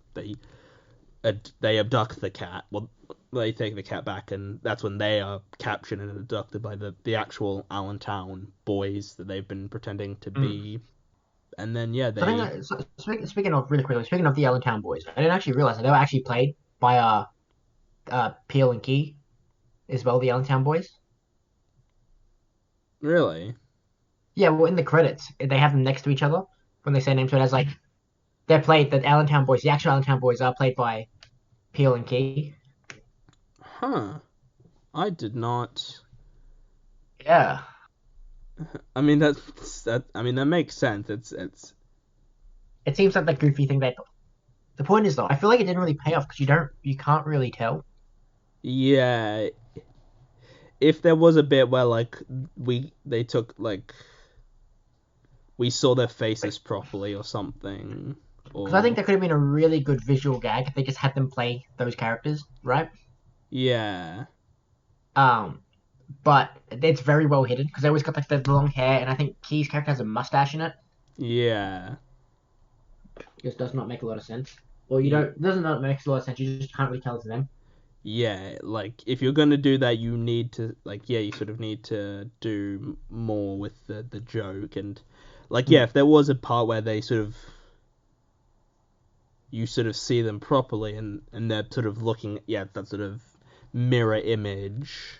they abduct the cat. Well, they take the cat back, and that's when they are captured and abducted by the actual Allentown boys that they've been pretending to Mm. be. And then yeah, So I think they speaking of really quickly, speaking of the Allentown boys, I didn't actually realize that they were actually played by Peel and Key as well, the Allentown boys. really Yeah, well in the credits they have them next to each other when they say names, so it has like they're played the Allentown boys, the actual Allentown boys are played by Peel and Key. huh? I did not. Yeah. I mean that. I mean that makes sense. It's It seems like the goofy thing they the point is though, I feel like it didn't really pay off because you can't really tell. yeah. If there was a bit where like they took like we saw their faces properly or something, Because I think or that could have been a really good visual gag if they just had them play those characters, right? yeah, Um, but it's very well hidden because they always got like the long hair, and I think Key's character has a mustache in it. yeah, This does not make a lot of sense. Or you yeah. don't doesn't not make a lot of sense. You just can't really tell it's them. Yeah, like if you're gonna do that, you need to like yeah, you sort of need to do more with the joke, and like yeah, Mm. if there was a part where they sort of you sort of see them properly, and they're sort of looking yeah that sort of mirror image,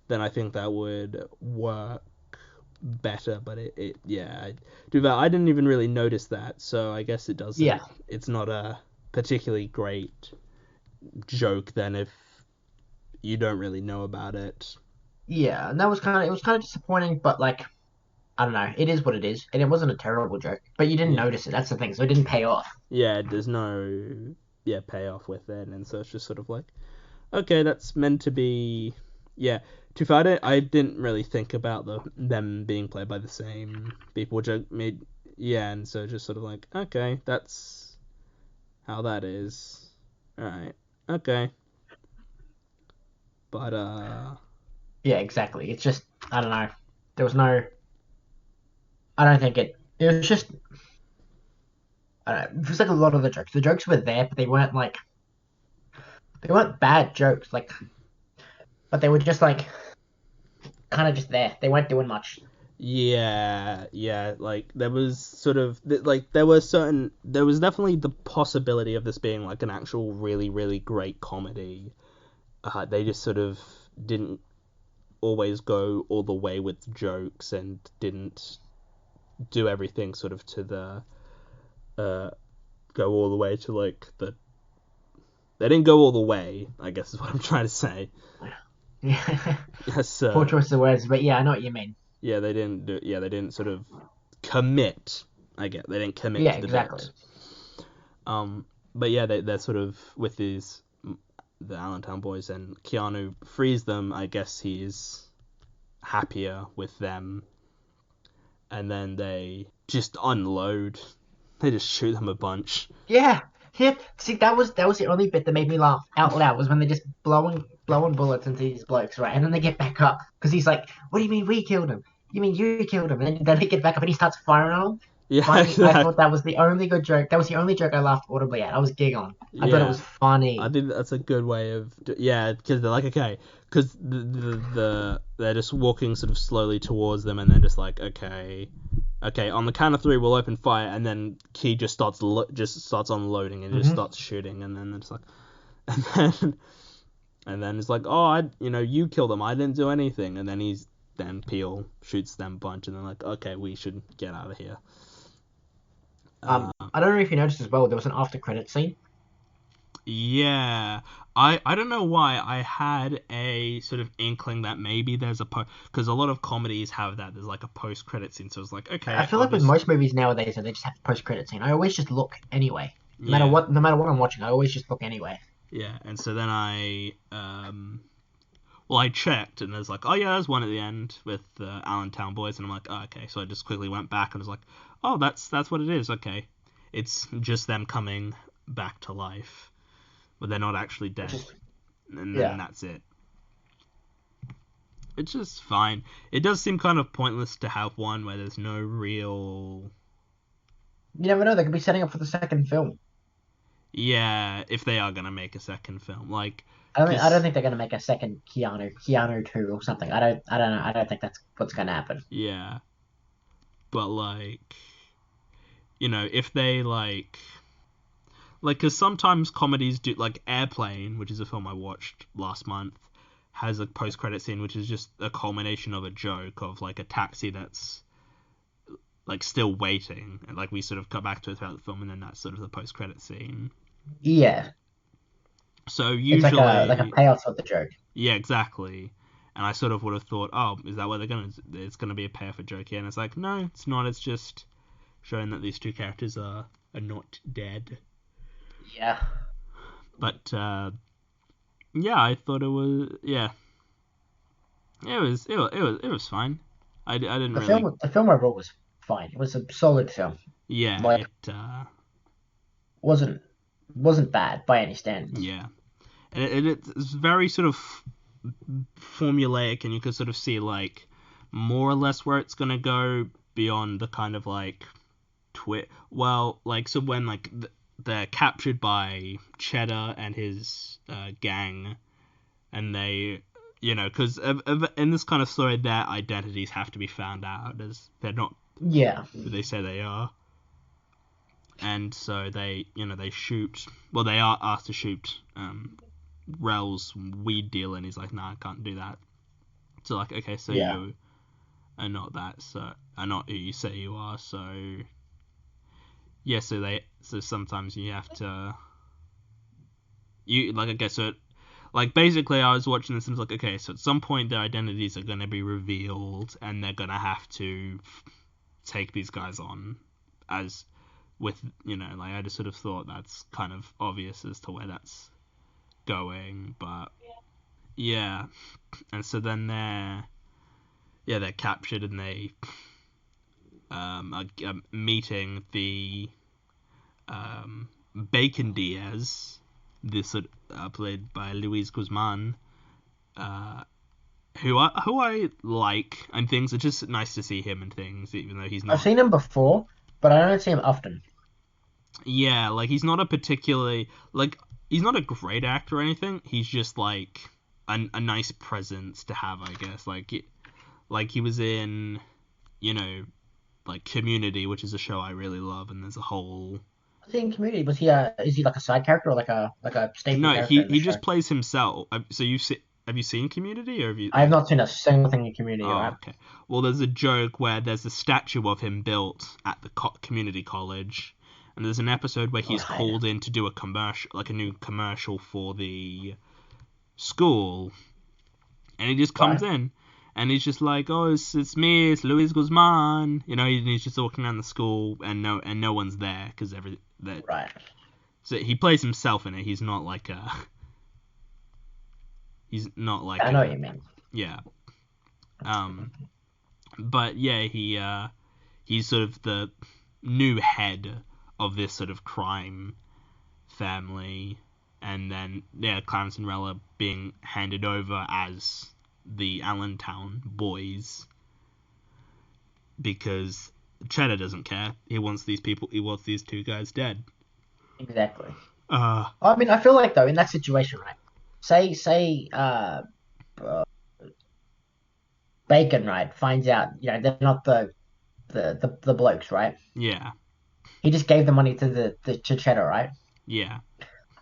then I think that would work better. But it yeah, do that. I didn't even really notice that, so I guess it Yeah, doesn't. It's not a particularly great joke then if you don't really know about it. yeah, and that was kind of it was kind of disappointing, but like I don't know, it is what it is, and it wasn't a terrible joke, but you didn't Yeah. notice it. That's the thing, so it didn't pay off. Yeah, there's no payoff with it, and so it's just sort of like okay, that's meant to be yeah. To find it, I didn't really think about them being played by the same people, which I made yeah, and so just sort of like okay, that's how that is. All right, okay, but Yeah, exactly. It's just I don't know. There was no. I don't think it. It was just. I don't know. It was like a lot of the jokes. The jokes were there, but they weren't bad jokes. Like, but they were just like kind of just there. They weren't doing much. yeah, yeah, like there was sort of like there was definitely the possibility of this being like an actual really really great comedy. They just sort of didn't always go all the way with jokes and didn't do everything sort of to the uh go all the way to like they didn't go all the way, I guess is what I'm trying to say. Yeah. Yes, Poor choice of words, but yeah, I know what you mean. they didn't sort of commit. I get they didn't commit Yeah, to the exactly. bit. Um, but yeah, they're sort of with these the Allentown boys, and Keanu frees them. I guess he's happier with them, and then they just unload. They just shoot them a bunch. Yeah, yeah. See, that was the only bit that made me laugh out loud was when they just blowing bullets into these blokes, right? And then they get back up because he's like, "What do you mean we killed him? You mean you killed him?" And then they get back up and he starts firing on them. Yeah, Funny. I exactly. thought that was the only good joke. That was the only joke I laughed audibly at. I was giggling. I thought it Yeah. was I funny. think that's a good way of yeah, because they're like okay, because they're just walking sort of slowly towards them, and then just like okay, on the count of three we'll open fire, and then Key just starts unloading and just Hmm. starts shooting, and then it's like and then it's like oh you killed them, I didn't do anything, and then Peel shoots them a bunch, and they're like okay we should get out of here. I don't know if you noticed as well. There was an after credit scene. Yeah, I don't know why I had a sort of inkling that maybe there's because a lot of comedies have that there's like a post credit scene, so it's like I okay, feel like with obvious, most movies nowadays, they just have a post credit scene. I always just look anyway. yeah, No matter what I'm watching, I always just look anyway. yeah, and so then I checked and there's like oh yeah there's one at the end with Allentown Boys, and I'm like oh, okay, so I just quickly went back and was like oh that's what it is, okay, it's just them coming back to life, but they're not actually Which dead, is and then yeah. that's it. It's just fine. It does seem kind of pointless to have one where there's no real. You never know. They could be setting up for the second film. Yeah, if they are gonna make a second film, like, I don't cause think they're gonna make a second Keanu 2 or something. I don't know. I don't think that's what's gonna happen. yeah, but like, if they cause sometimes comedies do like Airplane, which is a film I watched last month, has a post credit scene which is just a culmination of a joke of like a taxi that's like still waiting, and like we sort of cut back to it throughout the film, and then that's sort of the post credit scene. Yeah, So it's like a usually, payoff of the joke. yeah, exactly. And I sort of would have thought, oh, is that what they're gonna? It's gonna be a pair for joke here, and it's like, no, it's not. It's just showing that these two characters are not dead. Yeah, But yeah, I thought it was it was fine. I didn't really the film overall was fine. It was a solid film. yeah Like it wasn't wasn't bad by any standards. yeah, and it's very sort of formulaic, and you can sort of see like more or less where it's gonna go beyond the kind of like well, like so when like they're captured by Cheddar and his gang, and they, because in this kind of story, their identities have to be found out as they're not Yeah, who they say they are, and so they shoot. Well, they are asked to shoot Rel's weed dealer, and he's like, "Nah, I can't do that." So like, okay, so yeah. you are not that, so are not who you say you are, so yeah, so sometimes you have to like I guess so like basically I was watching this and was like okay, so at some point their identities are gonna be revealed and they're gonna have to take these guys on as with like I just sort of thought that's kind of obvious as to where that's going, but yeah, and so then they're captured and they are meeting the Bacon Diaz, this played by Luis Guzman, uh, who I like and things. It's just nice to see him and things, even though he's I've not. seen him before, but I don't see him often. Yeah, like he's not a particularly like he's not a great actor or anything. He's just like a nice presence to have, I guess. Like he was in, you know, like Community, which is a show I really love, and there's a whole. I think Community was he? Is he like a side character or like a staple No, character he in the he show? just plays himself. So have you seen Community or have you I have like? not seen a single thing in Community. Oh, Right? okay. Well, there's a joke where there's a statue of him built at the community college, and there's an episode where he's Right. called in to do a commercial, like a new commercial for the school, and he just comes Right. in, and he's just like, "Oh, it's me, it's Luis Guzman," and he's just walking around the school, and no one's there because that. Right. So he plays himself in it. He's not I like know what a you mean. yeah. Um, but yeah, he's sort of the new head of this sort of crime family. and then Clarence and Rella being handed over as the Allentown boys because Cheddar doesn't care. He wants these two guys dead. Exactly. Uh, I mean, I feel like though in that situation, right? Say, uh, Bacon, right, finds out, they're not the blokes, right? yeah, He just gave the money to to Cheddar, right? yeah,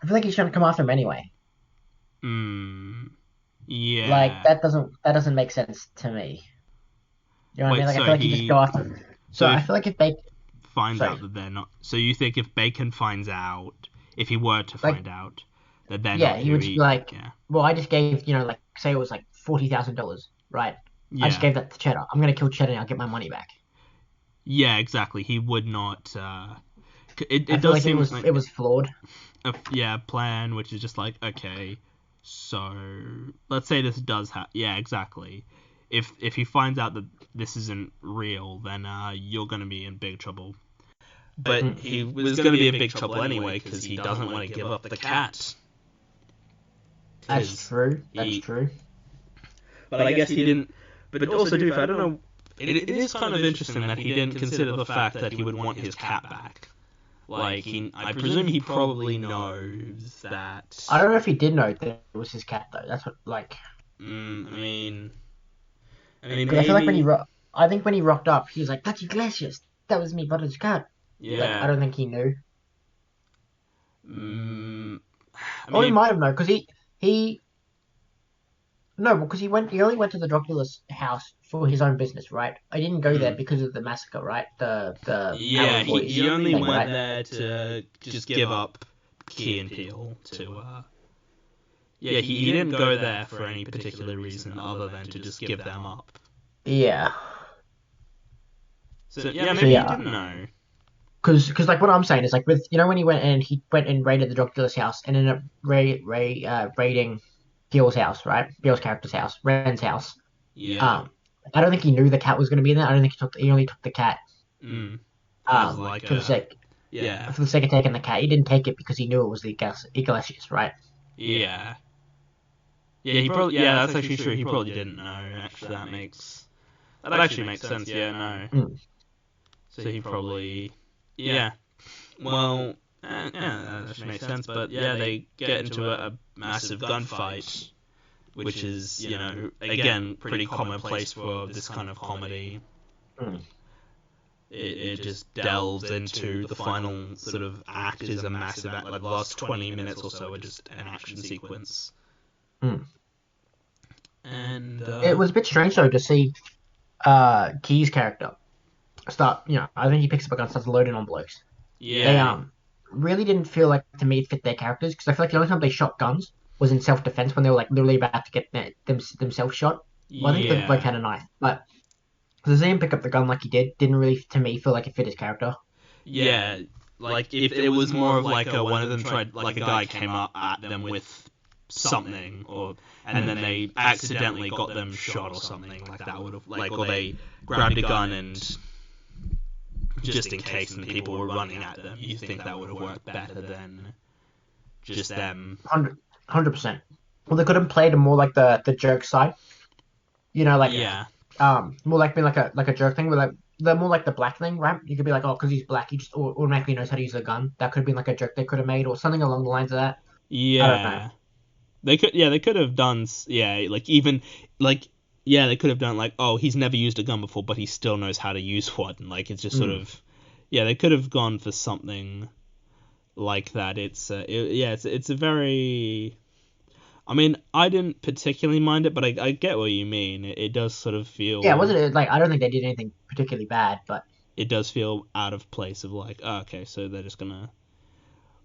I feel like he's trying to come after him anyway. mm, Like yeah. that doesn't make sense to me. You know what I mean? Wait, Like I so feel like you just go after him. so So I if feel like if Bacon, finds sorry, out that they're not, so you think if Bacon finds out, if he were to like find out that they're yeah, not he who would just be like, yeah, well, I just gave, like say it was like $40,000, right? I just yeah, gave that to Cheddar. I'm gonna kill Cheddar and I'll get my money back. yeah, exactly. He would not. I It feel does like seem it like was flawed. plan, which is just like, okay, so let's say this does happen. Yeah, exactly. If he finds out that this isn't real, then you're gonna be in big trouble. But Mm, he was gonna be in big trouble anyway because he doesn't want to give up the cat. that's Because true. That's he, true. but I guess he didn't. But also, too, I don't know. It is kind of interesting that he didn't consider the fact that he would want his cat back. Like, I presume he probably knows that. I don't know if he did know that it was his cat though. That's what like I mean, because I feel like maybe. I think when he rocked up, he was like, "That's Iglesias. That was me, brother's cat." Like I Yeah. don't think he knew. Mm, I Or he mean, might have known because he no, because he only went to the drug dealer's house for his own business, right? I didn't go there mm, because of the massacre, right? The yeah, Allen he boys only thing, went right? there to just give up Key and Peele to. Yeah, he didn't go there for any particular reason other than to just give them up. Yeah. So yeah, So maybe he yeah, didn't know. because like what I'm saying is like with when he went and raided the drug dealer's house and ended up raiding Peele's house, right? Peele's character's house, Ren's house. Yeah. Um, I don't think he knew the cat was going to be in there. I don't think he only took the cat Mm. As like for the a sake yeah. of taking the cat. He didn't take it because he knew it was the Iglesias, right? Yeah. Yeah, he probably yeah, that's actually true. He probably didn't know. Actually, that actually makes sense. Yeah, no. Mm. So he probably yeah. Well, yeah, that actually makes sense. But yeah, they get into a massive gunfight, which is again pretty commonplace for this kind of comedy. Mm. It just delves into the final sort of act is a massive act. Like the last 20 minutes or so are just an action sequence. Mm. And It was a bit strange though to see Key's character start. I think he picks up a gun, and starts loading on blokes. They yeah, really didn't feel like to me it fit their characters because I feel like the only time they shot guns was in self defense when they were like literally about to get themselves shot. Well, I think the bloke yeah, had a knife, but to see him pick up the gun like he didn't really to me feel like it fit his character. yeah. Like if it was more of like one of them tried, like a guy came up at them with something, or and then they accidentally got them shot or something like that would have like, or they grabbed a gun and just in case and people were running at them, you think that would have worked better than just them. 100%. Well, they could have played more like the jerk side, like Yeah, more like being like a jerk thing, where like the more like the black thing, right? You could be like, oh, because he's black, he just automatically knows how to use a gun. That could have been like a joke they could have made, or something along the lines of that. I don't know. yeah. They could have done, yeah, like even, like, yeah, they could have done, like, oh, he's never used a gun before, but he still knows how to use one. Like, it's just sort Mm. of, yeah, they could have gone for something like that. It's a very, I mean, I didn't particularly mind it, but I get what you mean. It does sort of Yeah, feel, wasn't it like I don't think they did anything particularly bad, but it does feel out of place of like, oh, okay, so they're just gonna,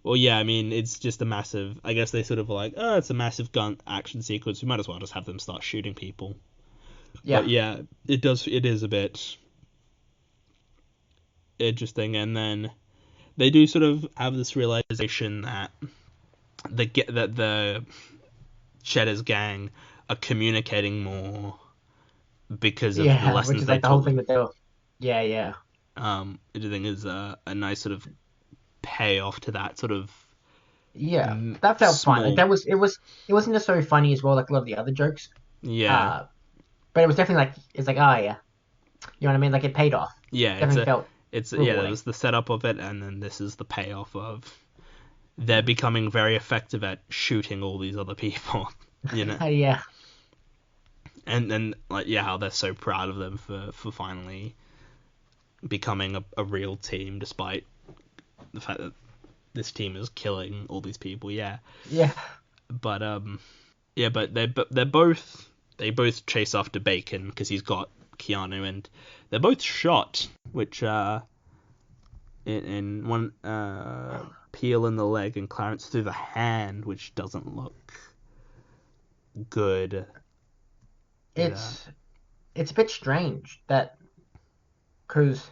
well, yeah, I mean, it's just a massive, I guess they sort of like, oh, it's a massive gun action sequence. We might as well just have them start shooting people. But yeah, yeah, it is a bit interesting. And then they do sort of have this realization that the Cheddar's gang are communicating more because of the yeah, which lessons is they like the whole taught thing them. that they were. Yeah, yeah. I think is a nice sort of payoff to that sort of Yeah, that felt fine. Like small. that was it wasn't necessarily funny as well, like a lot of the other jokes. Yeah, Uh, but it was definitely like it's like oh yeah, you know what I mean? Like it paid off. yeah. Definitely felt Yeah. That rewarding. was the setup of it, and then this is the payoff of they're becoming very effective at shooting all these other people. You know, Yeah, and then like yeah, how they're so proud of them for finally becoming a real team despite the fact that this team is killing all these people. Yeah, yeah. but yeah, but they both chase after Bacon because he's got Keanu, and they're both shot, which in one Peel in the leg and Clarence through the hand, which doesn't look good. It It's it's a bit strange that because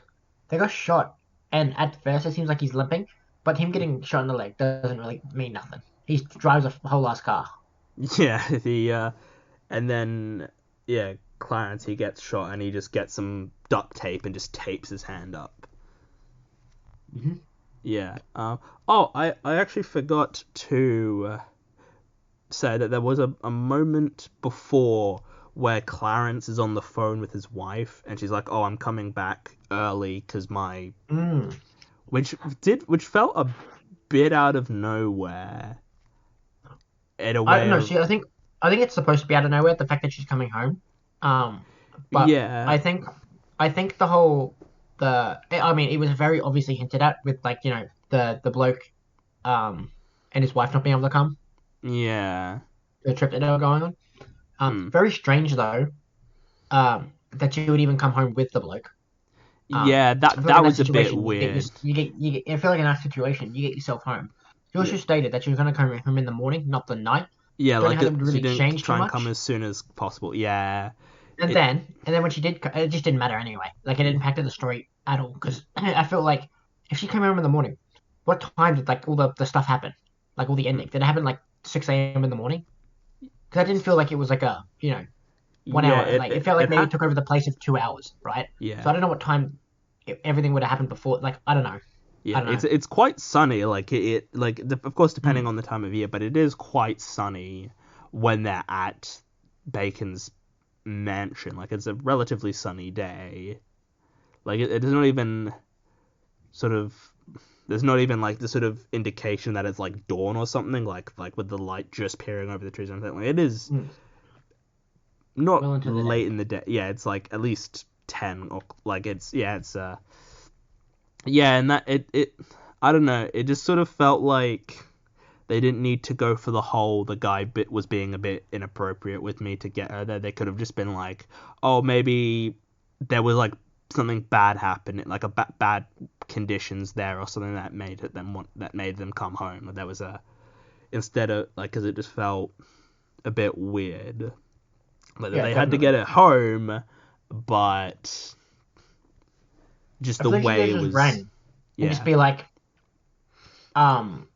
they got shot, and at first it seems like he's limping, but him getting shot in the leg doesn't really mean nothing. He drives a whole ass car. yeah, and then yeah, Clarence he gets shot and he just gets some duct tape and just tapes his hand up. Hmm. Yeah. Oh, I actually forgot to say that there was a moment before where Clarence is on the phone with his wife and she's like, "Oh, I'm coming back early because my," Mm. which felt a bit out of nowhere in a I way don't know. of See, I think it's supposed to be out of nowhere. The fact that she's coming home. Um, but yeah, I think I mean, it was very obviously hinted at with like the bloke and his wife not being able to come yeah, the trip that they were going on. mm, Very strange though. That you would even come home with the bloke. yeah. I That feel like that in that was a bit situation, weird. you get. I feel like in that situation, you get yourself home. She Yeah, also stated that she was going to come home in the morning, not the night. yeah. Don't know Like how they would she really didn't change too try and come much. as soon as possible. Yeah, And it. then when she did, it just didn't matter anyway. Like it impacted the story at all because I felt like if she came home in the morning, what time did like all the stuff happen? Like all the Mm, ending, did it happen like 6 a.m. in the morning? Because I didn't feel like it was like a 1 hour. it, Like it it, felt it like maybe had it took over the place of 2 hours, right? So yeah. I don't know what time everything would have happened before. Like I don't know. Yeah, I don't know. it's quite sunny. Like of course depending Mm. on the time of year, but it is quite sunny when they're at Bacon's mansion. Like it's a relatively sunny day. Like it is not even sort of there's not even like the sort of indication that it's like dawn or something. Like with the light just peering over the trees or anything. Like it is Mm. not Well into the late day. in the day. Yeah, it's like at least 10 or like it's yeah, and that it I don't know. It just sort of felt like they didn't need to go for the whole the guy bit was being a bit inappropriate with me to get her there. They could have just been like, oh, maybe there was like something bad happening, like bad conditions there or something that made them come home. Or there was a instead of like because it just felt a bit weird. Like that Yeah, they had to get definitely. it home, but just I the feel like she could way have it just was. rang and just Yeah, be like, um,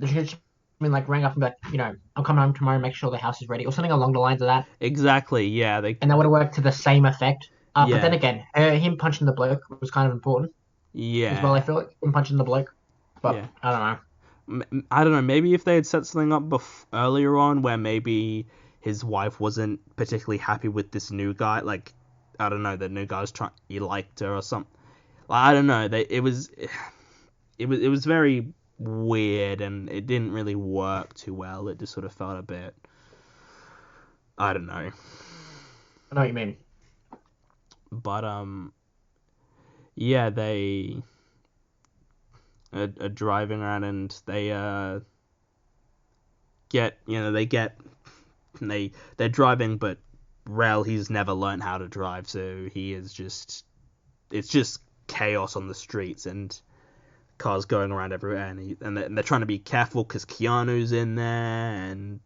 she could just been like rang up and be like, I'm coming home tomorrow, make sure the house is ready, or something along the lines of that, exactly. Yeah, they. and that would have worked to the same effect. But then Yeah, again, him punching the bloke was kind of important as well. I yeah, feel like him punching the bloke, but yeah. I don't know. I don't know. Maybe if they had set something up earlier on, where maybe his wife wasn't particularly happy with this new guy, like I don't know, the new guy's trying, he liked her or something. Like, I don't know. It was very weird, and it didn't really work too well. It just sort of felt a bit, I don't know. I know what you mean. But yeah, they are driving around and they're driving, but Rel he's never learned how to drive, so he is just it's just chaos on the streets and cars going around everywhere, and they're trying to be careful because Keanu's in there, and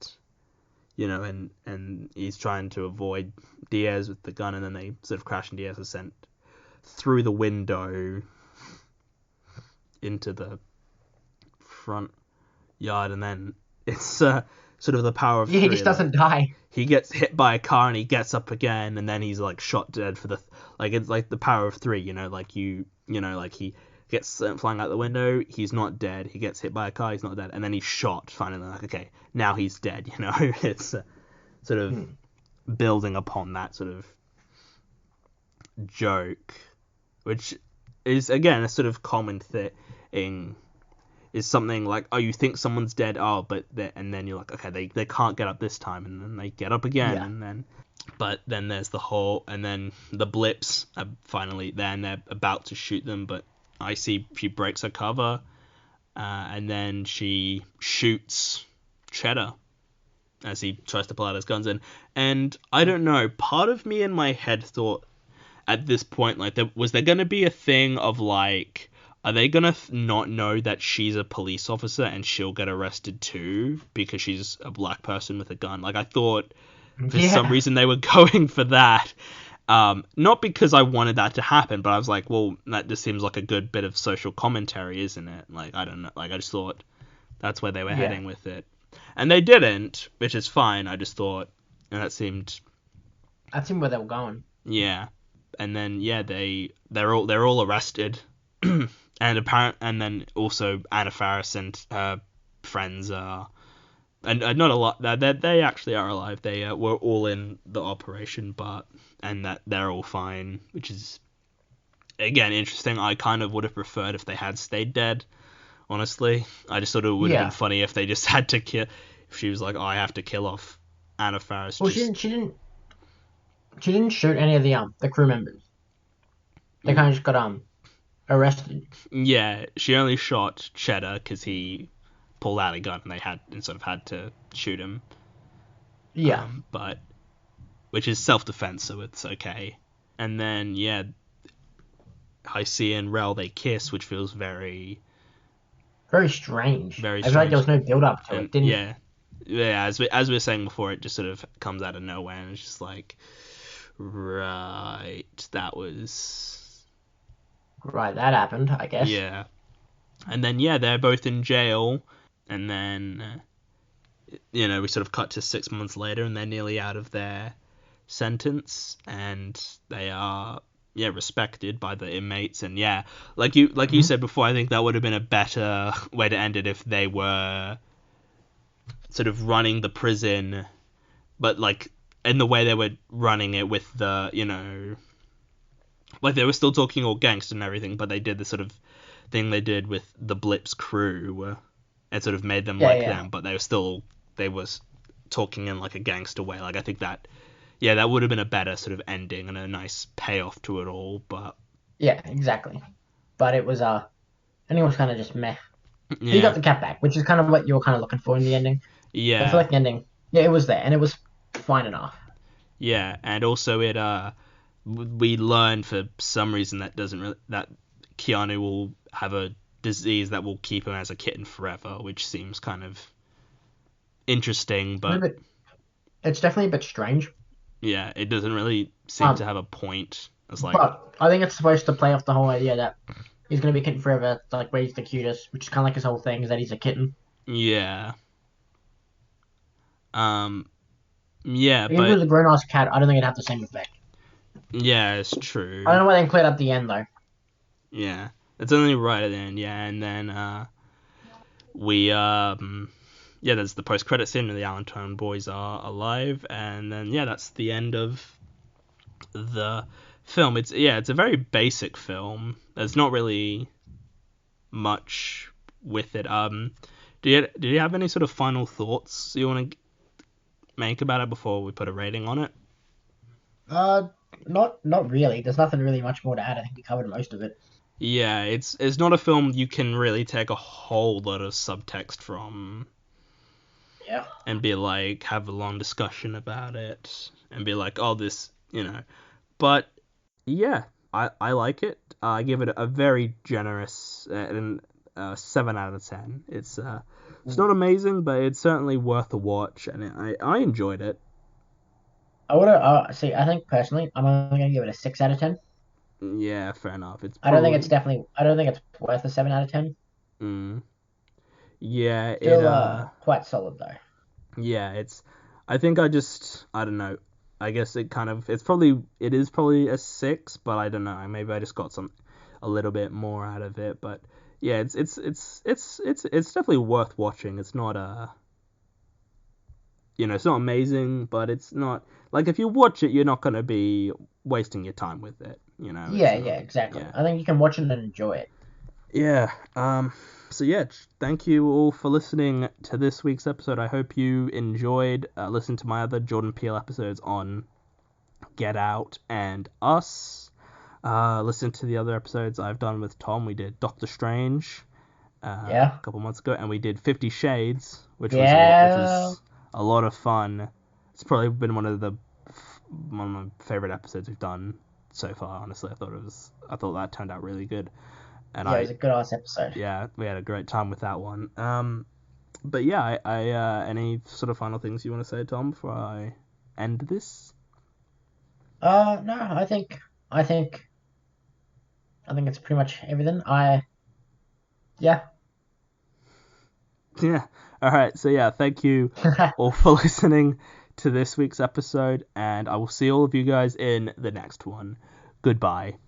and he's trying to avoid Diaz with the gun, and then they sort of crash, and Diaz is sent through the window into the front yard, and then it's sort of the power of Yeah, he three. just Like doesn't die. he gets hit by a car and he gets up again, and then he's like shot dead for the like it's like the power of three. Like like he gets flying out the window, he's not dead. He gets hit by a car, he's not dead, and then he's shot. Finally, like, okay, now he's dead. It's sort of Hmm. building upon that sort of joke, which is again a sort of common thing. Is something like, oh, you think someone's dead, oh, and then you're like, okay, they can't get up this time, and then they get up again, Yeah. and then, but then there's the whole, and then the blips are finally there, and they're about to shoot them, but I see she breaks her cover, and then she shoots Cheddar as he tries to pull out his guns and I don't know, part of me in my head thought at this point, like, was there going to be a thing of, like, are they going to not know that she's a police officer and she'll get arrested too because she's a black person with a gun? Like, I thought for some Yeah. reason they were going for that. Not because I wanted that to happen, but I was like, well, that just seems like a good bit of social commentary, isn't it? Like, I don't know. Like, I just thought that's where they were Yeah. heading with it. And they didn't, which is fine. I just thought, and that seemed, That's him where they were going. yeah. And then yeah, they're all arrested, and then also Anna Faris and her friends are, and not a lot. They actually are alive. They were all in the operation, and that they're all fine, which is again interesting. I kind of would have preferred if they had stayed dead. Honestly, I just thought it would have been Yeah. funny if they just had to kill. If she was like, oh, I have to kill off Anna Faris, Well, just she didn't shoot any of the crew members. They kind of just got arrested. yeah, she only shot Cheddar because he pulled out a gun and sort of had to shoot him. Yeah. But which is self-defense, so it's okay. And then yeah, Heisei and Rel they kiss, which feels very Very strange. very I feel like there strange. was no build up to And it. Didn't yeah, as we were saying before, it just sort of comes out of nowhere, and it's just like, right, that was right, that happened, I guess. yeah. And then yeah, they're both in jail, and then we sort of cut to 6 months later, and they're nearly out of their sentence, and they are respected by the inmates, and yeah, like you Hmm. said before, I think that would have been a better way to end it if they were sort of running the prison, but like in the way they were running it with the like they were still talking all gangster and everything, but they did the sort of thing they did with the Blips crew and sort of made them Yeah, like yeah. them, but they was talking in like a gangster way. Like I think that would have been a better sort of ending and a nice payoff to it all. But Yeah, exactly. But it was I think it was kind of just meh. He yeah, got the cat back, which is kind of what you were kind of looking for in the ending. I feel yeah, like the ending, yeah, it was there, and it was fine enough. yeah, and also we learn for some reason that Keanu will have a disease that will keep him as a kitten forever, which seems kind of interesting, It's a but bit, it's definitely a bit strange. yeah, it doesn't really seem to Um, have a point. It's like, but I think it's supposed to play off the whole idea that he's gonna be a kitten forever, like where he's the cutest, which is kind of like his whole thing is that he's a kitten. yeah, um, yeah, If it but was a grown ass cat, I don't think it'd have the same effect. yeah, it's I don't true. know why they include it at the end though. Yeah, it's only right at the end. Yeah, and then we yeah, there's the post credit scene, and the Allentown boys are alive, and then yeah, that's the end of the film. It's a very basic film. There's not really much with it. Do you have any sort of final thoughts you want to make about it before we put a rating on it? Uh, not really. There's nothing really much more to add. I think we covered most of it. Yeah, it's not a film you can really take a whole lot of subtext from Yeah. and be like have a long discussion about it and be like, oh, this. But yeah, I like it. I give it a very generous 7 out of 10. It's not amazing, but it's certainly worth a watch, and I enjoyed it. I would see. I think personally, I'm only gonna give it a 6 out of 10. Yeah, fair enough. It's I don't think it's probably definitely. I don't think it's worth a 7 out of 10. mm, yeah it Still, quite solid though. yeah it's I think I don't know. I guess it is probably a 6, but I don't know. Maybe I just got some. a little bit more out of it. But yeah, it's definitely worth watching. It's not it's not amazing, but it's not like if you watch it, you're not gonna be wasting your time with it. It's Yeah, yeah, not. exactly. Yeah. I think you can watch it and enjoy it. Yeah. So yeah, thank you all for listening to this week's episode. I hope you enjoyed listening to my other Jordan Peele episodes on Get Out and Us. Listen to the other episodes I've done with Tom. We did Doctor Strange a Yeah, couple months ago, and we did 50 Shades, which was yeah, a lot of fun. It's probably been one of my favorite episodes we've done so far. Honestly, I thought that turned out really good, and yeah. It was a good ass episode. yeah, we had a great time with that one. But yeah, any sort of final things you want to say, Tom, before I end this? No, I think, I think it's pretty much everything. Yeah. Yeah. All right. So yeah, thank you all for listening to this week's episode, and I will see all of you guys in the next one. Goodbye.